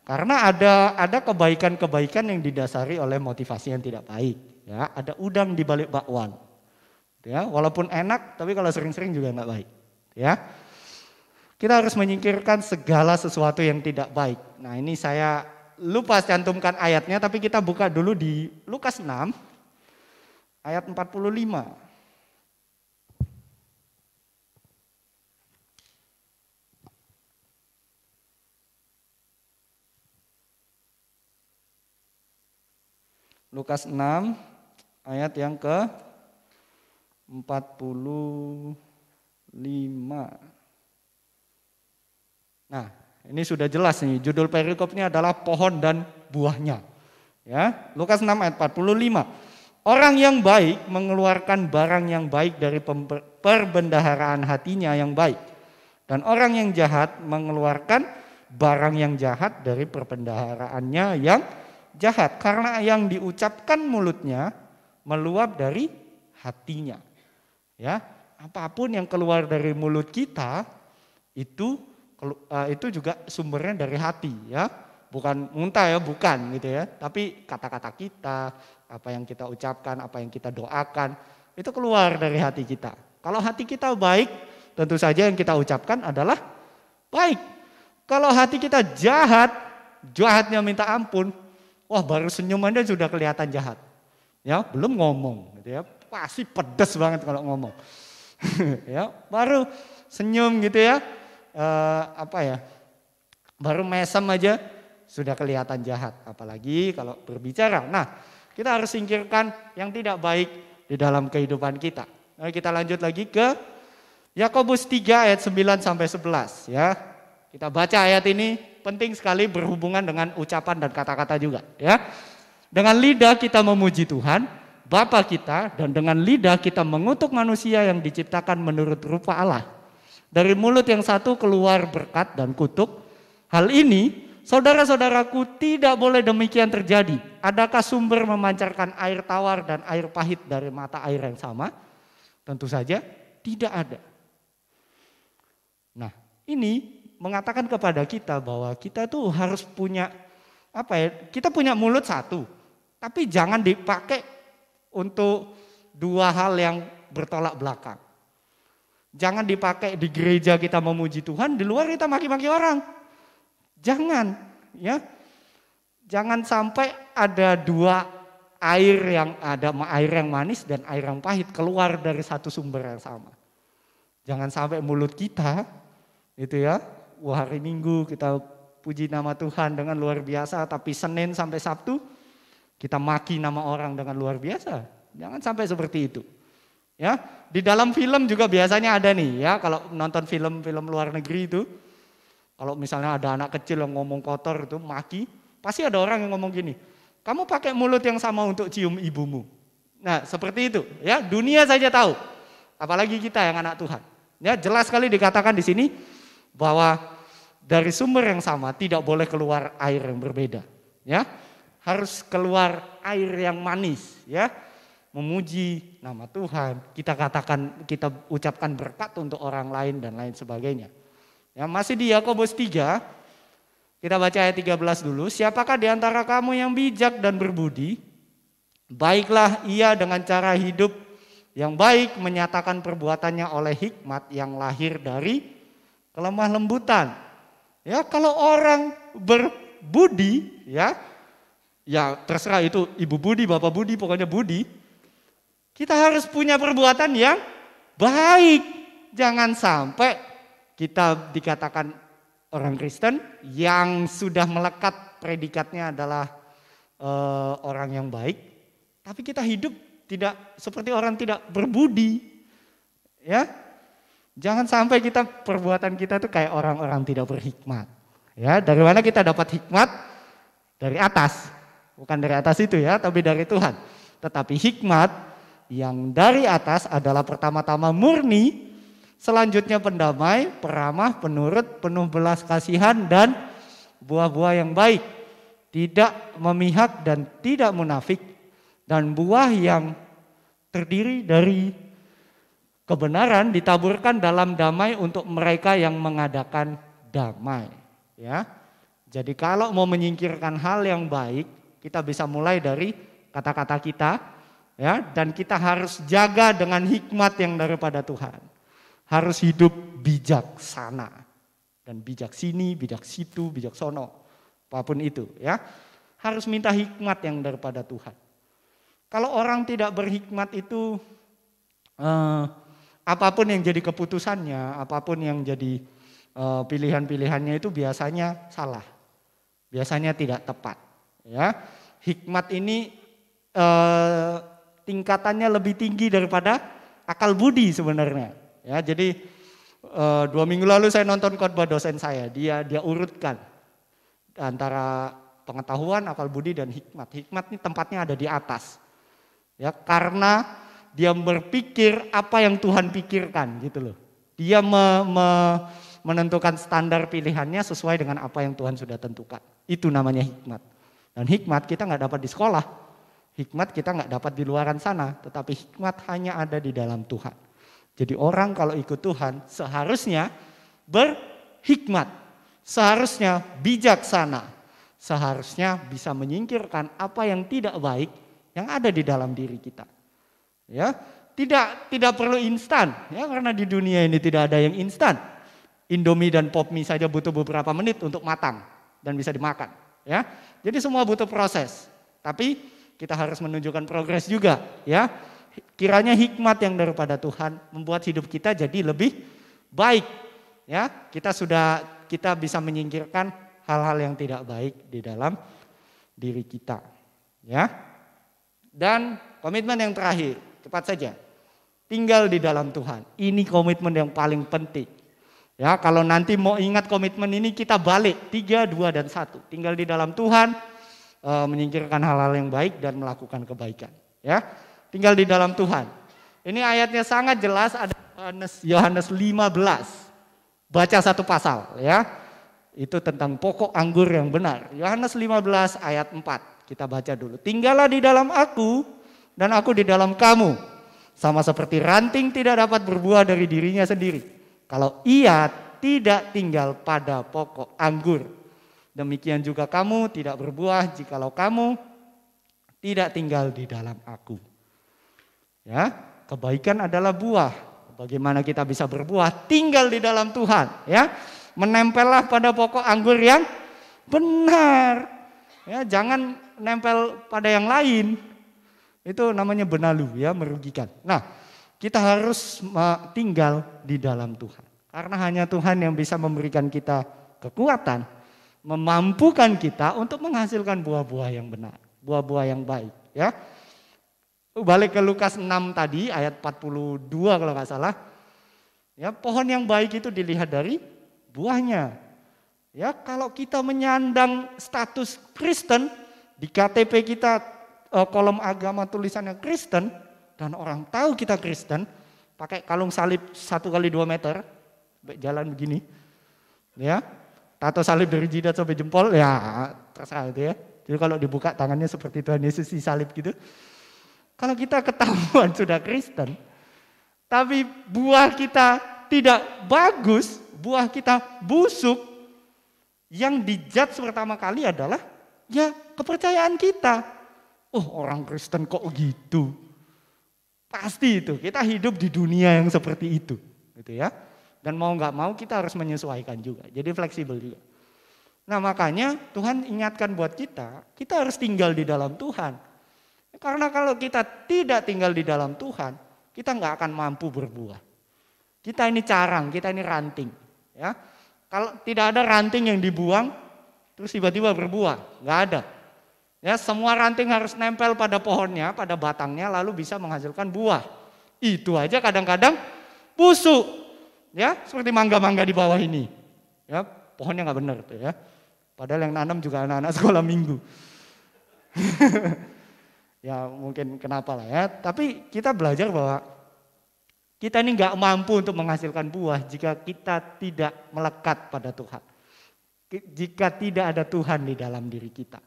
Karena ada kebaikan-kebaikan yang didasari oleh motivasi yang tidak baik, ya. Ada udang di balik bakwan. Ya, walaupun enak tapi kalau sering-sering juga enggak baik, ya. Kita harus menyingkirkan segala sesuatu yang tidak baik. Nah, ini saya lupa cantumkan ayatnya tapi kita buka dulu di Lukas 6 ayat 45. Lukas 6 ayat yang ke 45. Nah, ini sudah jelas nih, judul perikopnya adalah pohon dan buahnya. Ya, Lukas 6 ayat 45. Orang yang baik mengeluarkan barang yang baik dari perbendaharaan hatinya yang baik. Dan orang yang jahat mengeluarkan barang yang jahat dari perbendaharaannya yang jahat. Karena yang diucapkan mulutnya meluap dari hatinya. Ya, apapun yang keluar dari mulut kita itu juga sumbernya dari hati, ya. Bukan muntah ya, bukan gitu ya. Tapi kata-kata kita, apa yang kita ucapkan, apa yang kita doakan, itu keluar dari hati kita. Kalau hati kita baik, tentu saja yang kita ucapkan adalah baik. Kalau hati kita jahat, jahatnya minta ampun, wah baru senyumannya sudah kelihatan jahat. Ya, belum ngomong gitu ya. Pasti pedas banget kalau ngomong. Ya, baru senyum gitu ya. Baru mesem aja sudah kelihatan jahat, apalagi kalau berbicara. Nah, kita harus singkirkan yang tidak baik di dalam kehidupan kita. Nah, kita lanjut lagi ke Yakobus 3 ayat 9 sampai 11 ya. Kita baca ayat ini, penting sekali berhubungan dengan ucapan dan kata-kata juga ya. Dengan lidah kita memuji Tuhan, Bapa kita, dan dengan lidah kita mengutuk manusia yang diciptakan menurut rupa Allah. Dari mulut yang satu keluar berkat dan kutuk. Hal ini, saudara-saudaraku, tidak boleh demikian terjadi. Adakah sumber memancarkan air tawar dan air pahit dari mata air yang sama? Tentu saja tidak ada. Nah, ini mengatakan kepada kita bahwa kita tuh harus punya kita punya mulut satu, tapi jangan dipakai untuk dua hal yang bertolak belakang. Jangan dipakai di gereja kita memuji Tuhan, di luar kita maki-maki orang. Jangan, ya. Jangan sampai ada dua air yang manis dan air yang pahit keluar dari satu sumber yang sama. Jangan sampai mulut kita itu ya, hari Minggu kita puji nama Tuhan dengan luar biasa, tapi Senin sampai Sabtu kita maki nama orang dengan luar biasa. Jangan sampai seperti itu. Ya, di dalam film juga biasanya ada nih ya, kalau nonton film-film luar negeri itu, kalau misalnya ada anak kecil yang ngomong kotor itu maki, pasti ada orang yang ngomong gini, kamu pakai mulut yang sama untuk cium ibumu. Nah, seperti itu ya, dunia saja tahu, apalagi kita yang anak Tuhan. Ya, jelas sekali dikatakan di sini bahwa dari sumber yang sama tidak boleh keluar air yang berbeda. Ya, harus keluar air yang manis ya. memuji nama Tuhan, kita katakan, kita ucapkan berkat untuk orang lain dan lain sebagainya. Ya, masih di Yakobus 3, kita baca ayat 13 dulu. Siapakah di antara kamu yang bijak dan berbudi? Baiklah ia dengan cara hidup yang baik menyatakan perbuatannya oleh hikmat yang lahir dari kelemah lembutan. Ya, kalau orang berbudi, ya terserah itu ibu budi, bapak budi, pokoknya budi. Kita harus punya perbuatan yang baik. Jangan sampai kita dikatakan orang Kristen yang sudah melekat predikatnya adalah orang yang baik, tapi kita hidup tidak seperti orang tidak berbudi. Ya, jangan sampai perbuatan kita tuh kayak orang-orang tidak berhikmat. Ya, dari mana kita dapat hikmat? Dari atas, bukan dari atas itu ya, tapi dari Tuhan. Tetapi hikmat yang dari atas adalah pertama-tama murni, selanjutnya pendamai, peramah, penurut, penuh belas kasihan dan buah-buah yang baik, tidak memihak dan tidak munafik, dan buah yang terdiri dari kebenaran ditaburkan dalam damai untuk mereka yang mengadakan damai. Ya, jadi kalau mau menyingkirkan hal yang baik, kita bisa mulai dari kata-kata kita. Ya, dan kita harus jaga dengan hikmat yang daripada Tuhan. Harus hidup bijaksana dan bijak sini, bijak situ, bijak sono, apapun itu. Ya, harus minta hikmat yang daripada Tuhan. Kalau orang tidak berhikmat itu, apapun yang jadi keputusannya, apapun yang jadi pilihan-pilihannya itu biasanya salah, biasanya tidak tepat. Ya, hikmat ini tingkatannya lebih tinggi daripada akal budi sebenarnya. Ya, jadi 2 minggu lalu saya nonton khotbah dosen saya. Dia urutkan antara pengetahuan, akal budi dan hikmat. Hikmat ini tempatnya ada di atas. Ya, karena dia berpikir apa yang Tuhan pikirkan gitu loh. Dia menentukan standar pilihannya sesuai dengan apa yang Tuhan sudah tentukan. Itu namanya hikmat. Dan hikmat kita nggak dapat di sekolah. Hikmat kita nggak dapat di luaran sana, tetapi hikmat hanya ada di dalam Tuhan. Jadi orang kalau ikut Tuhan seharusnya berhikmat, seharusnya bijaksana, seharusnya bisa menyingkirkan apa yang tidak baik yang ada di dalam diri kita. Ya, tidak perlu instan, ya, karena di dunia ini tidak ada yang instan. Indomie dan pop mie saja butuh beberapa menit untuk matang dan bisa dimakan. Ya, jadi semua butuh proses. Tapi kita harus menunjukkan progres juga, ya. Kiranya hikmat yang daripada Tuhan membuat hidup kita jadi lebih baik, ya. Kita bisa menyingkirkan hal-hal yang tidak baik di dalam diri kita, ya. Dan komitmen yang terakhir, cepat saja. Tinggal di dalam Tuhan. Ini komitmen yang paling penting. Ya, kalau nanti mau ingat komitmen ini kita balik 3, 2 dan 1. Tinggal di dalam Tuhan. Menyingkirkan hal-hal yang baik dan melakukan kebaikan. Ya, tinggal di dalam Tuhan. Ini ayatnya sangat jelas, ada Yohanes 15. Baca satu pasal, ya. Itu tentang pokok anggur yang benar. Yohanes 15 ayat 4. Kita baca dulu. Tinggallah di dalam aku dan aku di dalam kamu. Sama seperti ranting tidak dapat berbuah dari dirinya sendiri kalau ia tidak tinggal pada pokok anggur. Demikian juga kamu tidak berbuah jikalau kamu tidak tinggal di dalam aku. Ya, kebaikan adalah buah. Bagaimana kita bisa berbuah? Tinggal di dalam Tuhan, ya. Menempellah pada pokok anggur yang benar. Ya, jangan nempel pada yang lain. Itu namanya benalu, ya, merugikan. Nah, kita harus tinggal di dalam Tuhan. Karena hanya Tuhan yang bisa memberikan kita kekuatan, memampukan kita untuk menghasilkan buah-buah yang benar, buah-buah yang baik, ya. Balik ke Lukas 6 tadi ayat 42 kalau nggak salah. Ya, pohon yang baik itu dilihat dari buahnya. Ya, kalau kita menyandang status Kristen, di KTP kita kolom agama tulisannya Kristen dan orang tahu kita Kristen, pakai kalung salib 1x2 meter, jalan begini. Ya. Tato salib dari jidat sampai jempol, ya terserah itu ya. Jadi kalau dibuka tangannya seperti Tuhan Yesus disalib gitu. Kalau kita ketahuan sudah Kristen, tapi buah kita tidak bagus, buah kita busuk, yang dijudge pertama kali adalah ya kepercayaan kita. Oh, orang Kristen kok gitu. Pasti itu, kita hidup di dunia yang seperti itu, gitu ya. Dan mau nggak mau kita harus menyesuaikan juga, jadi fleksibel juga. Nah makanya Tuhan ingatkan buat kita harus tinggal di dalam Tuhan. Karena kalau kita tidak tinggal di dalam Tuhan, kita nggak akan mampu berbuah. Kita ini carang, kita ini ranting. Ya, kalau tidak ada ranting yang dibuang, terus tiba-tiba berbuah, nggak ada. Ya, semua ranting harus nempel pada pohonnya, pada batangnya, lalu bisa menghasilkan buah. Itu aja kadang-kadang busuk. Ya, seperti mangga-mangga di bawah ini. Ya, pohonnya nggak benar tuh ya. Padahal yang nanam juga anak-anak sekolah minggu. Ya mungkin kenapa lah ya. Tapi kita belajar bahwa kita ini nggak mampu untuk menghasilkan buah jika kita tidak melekat pada Tuhan. Jika tidak ada Tuhan di dalam diri kita.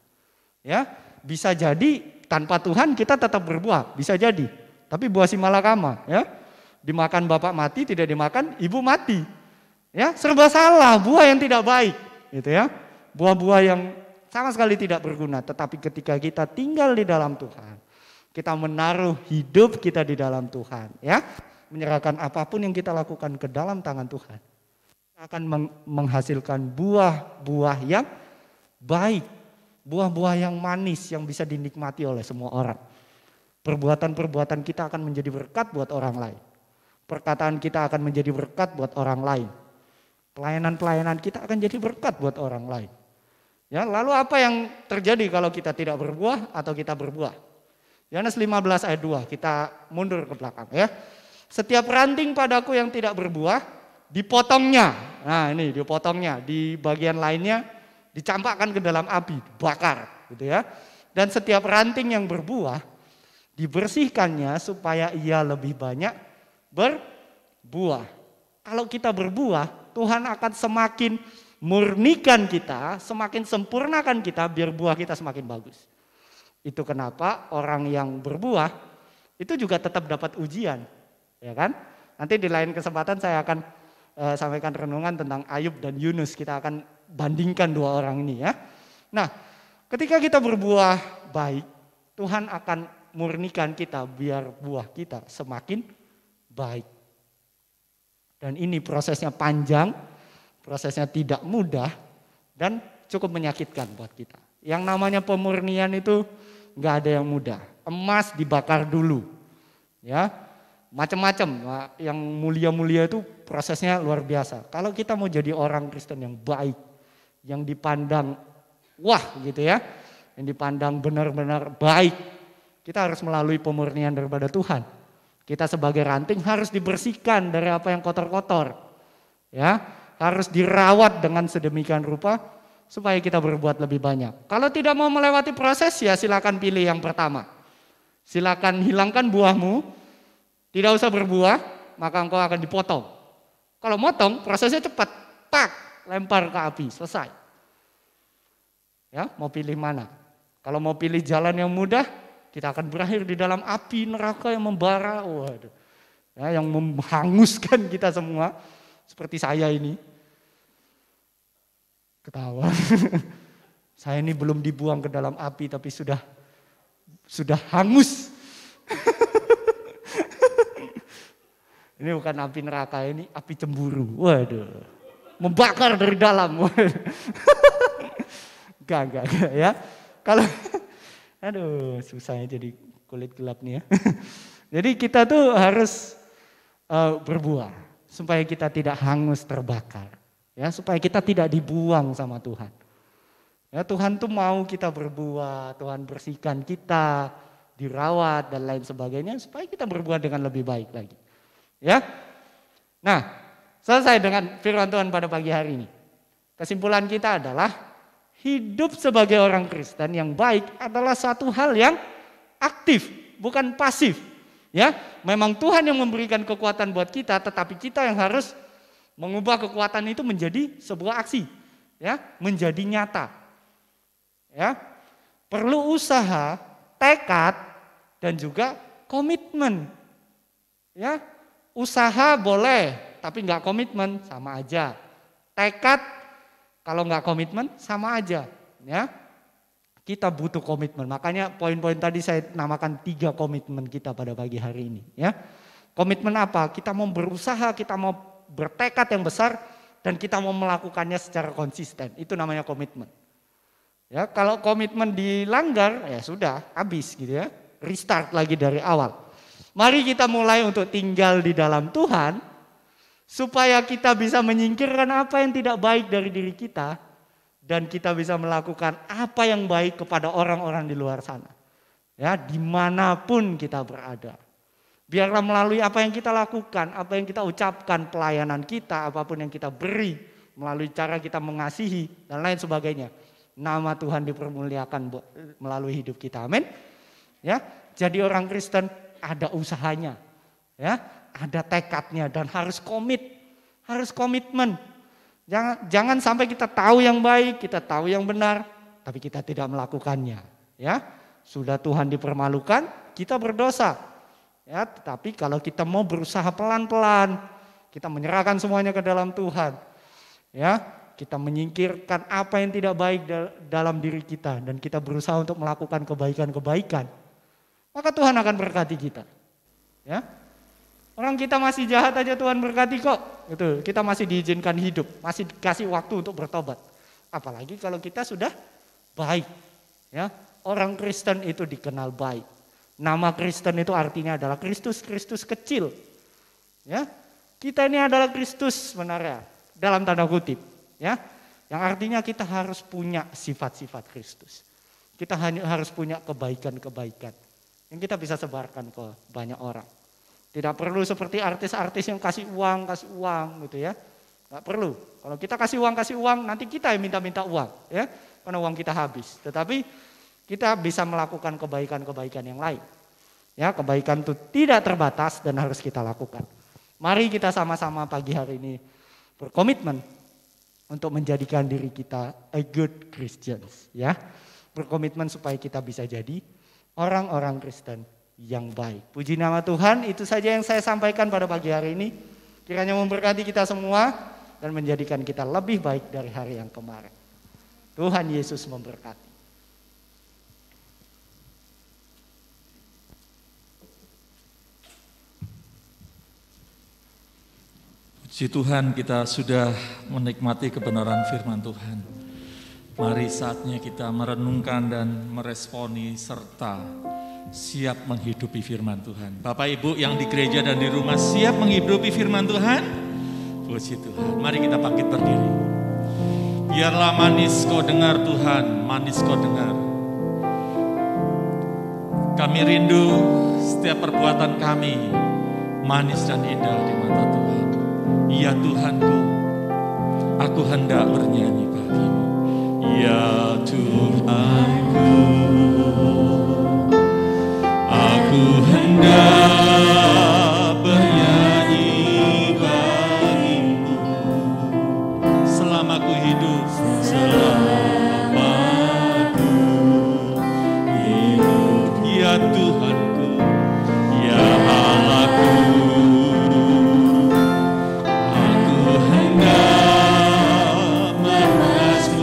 Ya, bisa jadi tanpa Tuhan kita tetap berbuah, bisa jadi. Tapi buah si malakama, ya. Dimakan bapak mati, tidak dimakan ibu mati. Ya, serba salah, buah yang tidak baik, gitu ya. Buah-buah yang sama sekali tidak berguna, tetapi ketika kita tinggal di dalam Tuhan, kita menaruh hidup kita di dalam Tuhan, ya. Menyerahkan apapun yang kita lakukan ke dalam tangan Tuhan, akan menghasilkan buah-buah yang baik, buah-buah yang manis yang bisa dinikmati oleh semua orang. Perbuatan-perbuatan kita akan menjadi berkat buat orang lain. Perkataan kita akan menjadi berkat buat orang lain. Pelayanan-pelayanan kita akan jadi berkat buat orang lain. Ya, lalu apa yang terjadi kalau kita tidak berbuah atau kita berbuah? Yohanes 15 ayat 2, kita mundur ke belakang ya. Setiap ranting padaku yang tidak berbuah, dipotongnya. Nah ini dipotongnya, di bagian lainnya dicampakkan ke dalam api, bakar gitu ya. Dan setiap ranting yang berbuah, dibersihkannya supaya ia lebih banyak berbuah. Kalau kita berbuah, Tuhan akan semakin murnikan kita, semakin sempurnakan kita biar buah kita semakin bagus. Itu kenapa orang yang berbuah itu juga tetap dapat ujian, ya kan? Nanti di lain kesempatan saya akan sampaikan renungan tentang Ayub dan Yunus. Kita akan bandingkan dua orang ini ya. Nah, ketika kita berbuah baik, Tuhan akan murnikan kita biar buah kita semakin baik. Dan ini prosesnya panjang, prosesnya tidak mudah dan cukup menyakitkan buat kita. Yang namanya pemurnian itu nggak ada yang mudah. Emas dibakar dulu, ya, macam-macam. Yang mulia-mulia itu prosesnya luar biasa. Kalau kita mau jadi orang Kristen yang baik, yang dipandang wah gitu ya, yang dipandang benar-benar baik, kita harus melalui pemurnian daripada Tuhan. Kita sebagai ranting harus dibersihkan dari apa yang kotor-kotor. Ya, harus dirawat dengan sedemikian rupa supaya kita berbuat lebih banyak. Kalau tidak mau melewati proses ya silakan pilih yang pertama. Silakan hilangkan buahmu, tidak usah berbuah, maka engkau akan dipotong. Kalau motong prosesnya cepat, tak lempar ke api, selesai. Ya, mau pilih mana? Kalau mau pilih jalan yang mudah, kita akan berakhir di dalam api neraka yang membara, waduh, ya, yang menghanguskan kita semua, seperti saya ini. Ketawa, saya ini belum dibuang ke dalam api tapi sudah hangus. Ini bukan api neraka, ini api cemburu, waduh, membakar dari dalam. Gak ya, kalau aduh, susahnya jadi kulit gelap nih ya. Jadi kita tuh harus berbuah supaya kita tidak hangus terbakar. Ya, supaya kita tidak dibuang sama Tuhan. Ya, Tuhan tuh mau kita berbuah, Tuhan bersihkan kita, dirawat dan lain sebagainya supaya kita berbuah dengan lebih baik lagi. Ya. Nah, selesai dengan firman Tuhan pada pagi hari ini. Kesimpulan kita adalah hidup sebagai orang Kristen yang baik adalah satu hal yang aktif, bukan pasif. Ya, memang Tuhan yang memberikan kekuatan buat kita, tetapi kita yang harus mengubah kekuatan itu menjadi sebuah aksi, ya, menjadi nyata. Ya. Perlu usaha, tekad, dan juga komitmen. Ya, usaha boleh, tapi nggak komitmen sama aja. Tekad kalau nggak komitmen sama aja. Ya, kita butuh komitmen. Makanya poin-poin tadi saya namakan 3 komitmen kita pada pagi hari ini. Ya, komitmen apa? Kita mau berusaha, kita mau bertekad yang besar, dan kita mau melakukannya secara konsisten. Itu namanya komitmen. Ya, kalau komitmen dilanggar, ya sudah habis gitu ya. Restart lagi dari awal. Mari kita mulai untuk tinggal di dalam Tuhan, supaya kita bisa menyingkirkan apa yang tidak baik dari diri kita, dan kita bisa melakukan apa yang baik kepada orang-orang di luar sana. Ya, dimanapun kita berada. Biarlah melalui apa yang kita lakukan, apa yang kita ucapkan, pelayanan kita, apapun yang kita beri, melalui cara kita mengasihi, dan lain sebagainya. Nama Tuhan dipermuliakan melalui hidup kita. Amin. Ya, jadi orang Kristen ada usahanya, ya, ada tekadnya, dan harus harus komitmen. Jangan sampai kita tahu yang baik, kita tahu yang benar, tapi kita tidak melakukannya. Ya, sudah Tuhan dipermalukan, kita berdosa. Ya, tetapi kalau kita mau berusaha pelan-pelan, kita menyerahkan semuanya ke dalam Tuhan. Ya, kita menyingkirkan apa yang tidak baik dalam diri kita, dan kita berusaha untuk melakukan kebaikan-kebaikan, maka Tuhan akan berkati kita. Ya, orang kita masih jahat aja Tuhan berkati kok. Gitu. Kita masih diizinkan hidup, masih dikasih waktu untuk bertobat. Apalagi kalau kita sudah baik. Ya, orang Kristen itu dikenal baik. Nama Kristen itu artinya adalah Kristus kecil. Ya, kita ini adalah Kristus sebenarnya dalam tanda kutip. Ya, yang artinya kita harus punya sifat-sifat Kristus. Kita harus punya kebaikan-kebaikan yang kita bisa sebarkan ke banyak orang. Tidak perlu seperti artis-artis yang kasih uang gitu ya. Nggak perlu. Kalau kita kasih uang, nanti kita yang minta uang ya. Karena uang kita habis. Tetapi kita bisa melakukan kebaikan-kebaikan yang lain. Ya, kebaikan itu tidak terbatas dan harus kita lakukan. Mari kita sama-sama pagi hari ini berkomitmen untuk menjadikan diri kita a good Christians ya. Berkomitmen supaya kita bisa jadi orang-orang Kristen yang baik. Puji nama Tuhan, itu saja yang saya sampaikan pada pagi hari ini. Kiranya memberkati kita semua dan menjadikan kita lebih baik dari hari yang kemarin. Tuhan Yesus memberkati. Puji Tuhan, kita sudah menikmati kebenaran firman Tuhan. Mari saatnya kita merenungkan dan meresponi serta siap menghidupi firman Tuhan. Bapak Ibu yang di gereja dan di rumah siap menghidupi firman Tuhan? Puji Tuhan. Mari kita bangkit berdiri. Biarlah manis kau dengar Tuhan, manis kau dengar. Kami rindu setiap perbuatan kami manis dan indah di mata Tuhan. Ya Tuhanku, aku hendak bernyanyi bagimu. Ya Tuhanku, aku hendak bernyanyi bagimu. Selama ku hidup, ya Tuhanku, ya Allahku, aku hendak memuaskan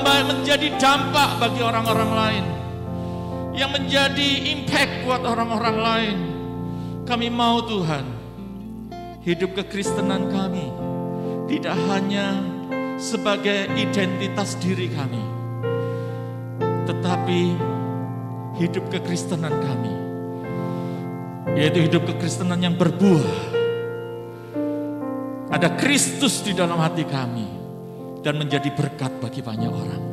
menjadi dampak bagi orang-orang lain, yang menjadi impact buat orang-orang lain. Kami mau Tuhan, hidup kekristenan kami tidak hanya sebagai identitas diri kami, tetapi hidup kekristenan kami, yaitu hidup kekristenan yang berbuah. Ada Kristus di dalam hati kami dan menjadi berkat bagi banyak orang.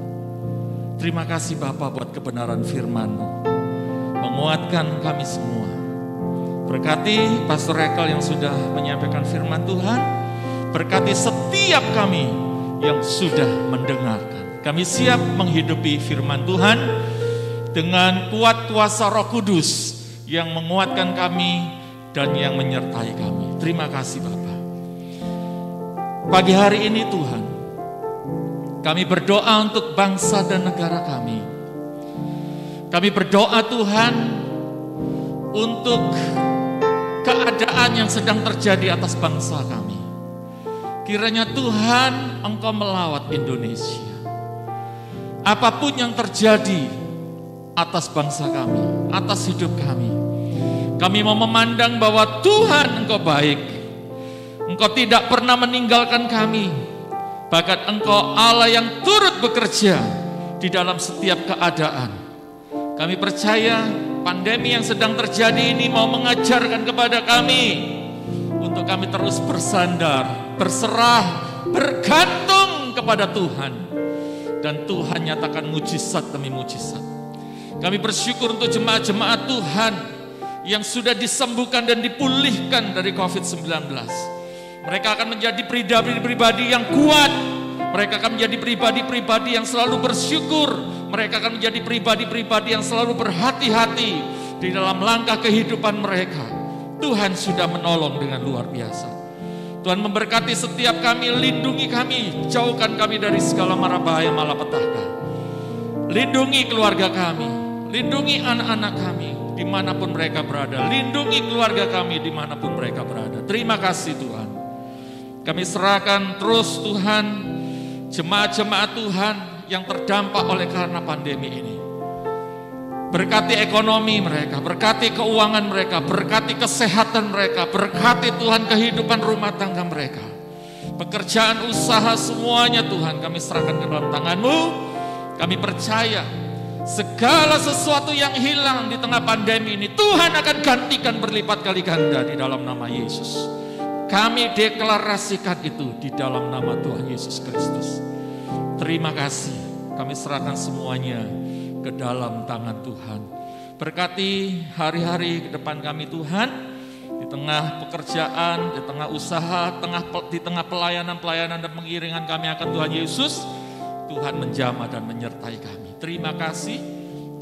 Terima kasih Bapa buat kebenaran firman-Mu, menguatkan kami semua. Berkati Pastor Ekel yang sudah menyampaikan firman Tuhan, berkati setiap kami yang sudah mendengarkan. Kami siap menghidupi firman Tuhan dengan kuat kuasa Roh Kudus yang menguatkan kami dan yang menyertai kami. Terima kasih Bapa. Pagi hari ini Tuhan, kami berdoa untuk bangsa dan negara kami. Kami berdoa Tuhan untuk keadaan yang sedang terjadi atas bangsa kami. Kiranya Tuhan Engkau melawat Indonesia. Apapun yang terjadi atas bangsa kami, atas hidup kami mau memandang bahwa Tuhan Engkau baik. Engkau tidak pernah meninggalkan kami. Bahkan Engkau Allah yang turut bekerja di dalam setiap keadaan. Kami percaya pandemi yang sedang terjadi ini mau mengajarkan kepada kami untuk kami terus bersandar, berserah, bergantung kepada Tuhan. Dan Tuhan nyatakan mujizat demi mujizat. Kami bersyukur untuk jemaat-jemaat Tuhan yang sudah disembuhkan dan dipulihkan dari COVID-19. Mereka akan menjadi pribadi-pribadi yang kuat. Mereka akan menjadi pribadi-pribadi yang selalu bersyukur. Mereka akan menjadi pribadi-pribadi yang selalu berhati-hati di dalam langkah kehidupan mereka. Tuhan sudah menolong dengan luar biasa. Tuhan memberkati setiap kami, lindungi kami, jauhkan kami dari segala mara bahaya malapetaka. Lindungi keluarga kami, lindungi anak-anak kami dimanapun mereka berada. Lindungi keluarga kami dimanapun mereka berada. Terima kasih Tuhan. Kami serahkan terus Tuhan jemaat-jemaat Tuhan yang terdampak oleh karena pandemi ini. Berkati ekonomi mereka, berkati keuangan mereka, berkati kesehatan mereka, berkati Tuhan kehidupan rumah tangga mereka. Pekerjaan usaha semuanya Tuhan kami serahkan ke dalam tangan-Mu. Kami percaya segala sesuatu yang hilang di tengah pandemi ini Tuhan akan gantikan berlipat kali ganda di dalam nama Yesus. Kami deklarasikan itu di dalam nama Tuhan Yesus Kristus. Terima kasih. Kami serahkan semuanya ke dalam tangan Tuhan. Berkati hari-hari ke depan kami Tuhan. Di tengah pekerjaan, di tengah usaha, di tengah pelayanan-pelayanan dan pengiringan kami akan Tuhan Yesus. Tuhan menjamah dan menyertai kami. Terima kasih.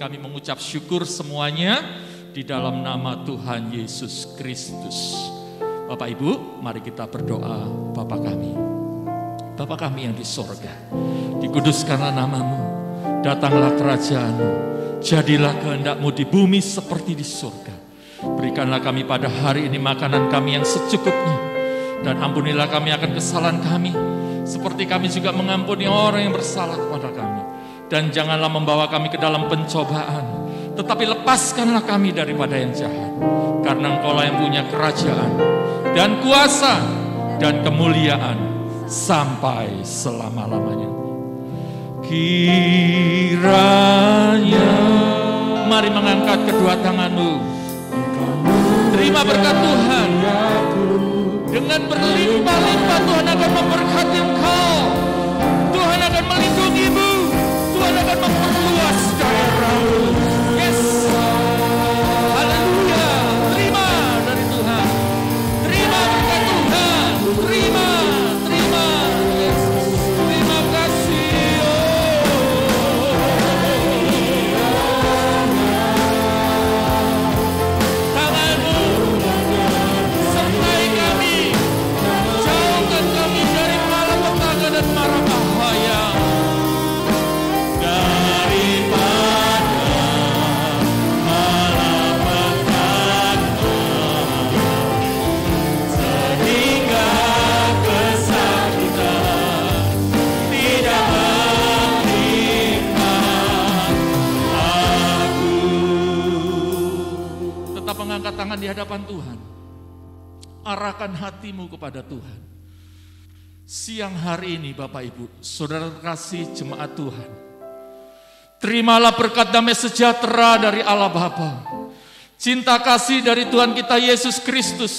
Kami mengucap syukur semuanya di dalam nama Tuhan Yesus Kristus. Bapak Ibu, mari kita berdoa. Bapa kami, Bapa kami yang di sorga, dikuduskanlah nama-Mu, datanglah kerajaan-Mu, jadilah kehendak-Mu di bumi seperti di sorga. Berikanlah kami pada hari ini makanan kami yang secukupnya, dan ampunilah kami akan kesalahan kami, seperti kami juga mengampuni orang yang bersalah kepada kami. Dan janganlah membawa kami ke dalam pencobaan, tetapi lepaskanlah kami daripada yang jahat. Karena Engkau-lah yang punya kerajaan dan kuasa dan kemuliaan sampai selama-lamanya. Kiranya, mari mengangkat kedua tangan-Mu. Terima berkat Tuhan. Dengan berlimpah-limpah Tuhan akan memberkati engkau. Tuhan akan melindungi-Mu. Tuhan akan memperluas daerah-Mu. Yes. Haleluya. Terima dari Tuhan. Terima berkat Tuhan. Terima. Yes. Terima kasih. Tangan-Mu sertai kami. Jauhkan tangan di hadapan Tuhan. Arahkan hatimu kepada Tuhan. Siang hari ini Bapak Ibu, saudara kasih jemaat Tuhan, terimalah berkat damai sejahtera dari Allah Bapa, cinta kasih dari Tuhan kita Yesus Kristus,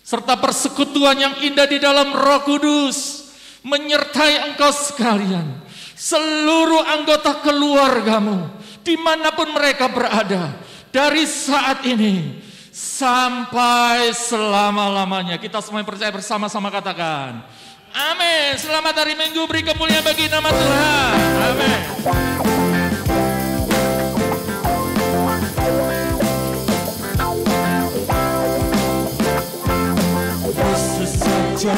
serta persekutuan yang indah di dalam Roh Kudus menyertai engkau sekalian, seluruh anggota keluargamu, dimanapun mereka berada, dari saat ini sampai selama-lamanya. Kita semua percaya bersama-sama katakan, amin. Selamat hari Minggu, beri kemuliaan bagi nama Tuhan. Amin. Yesus saja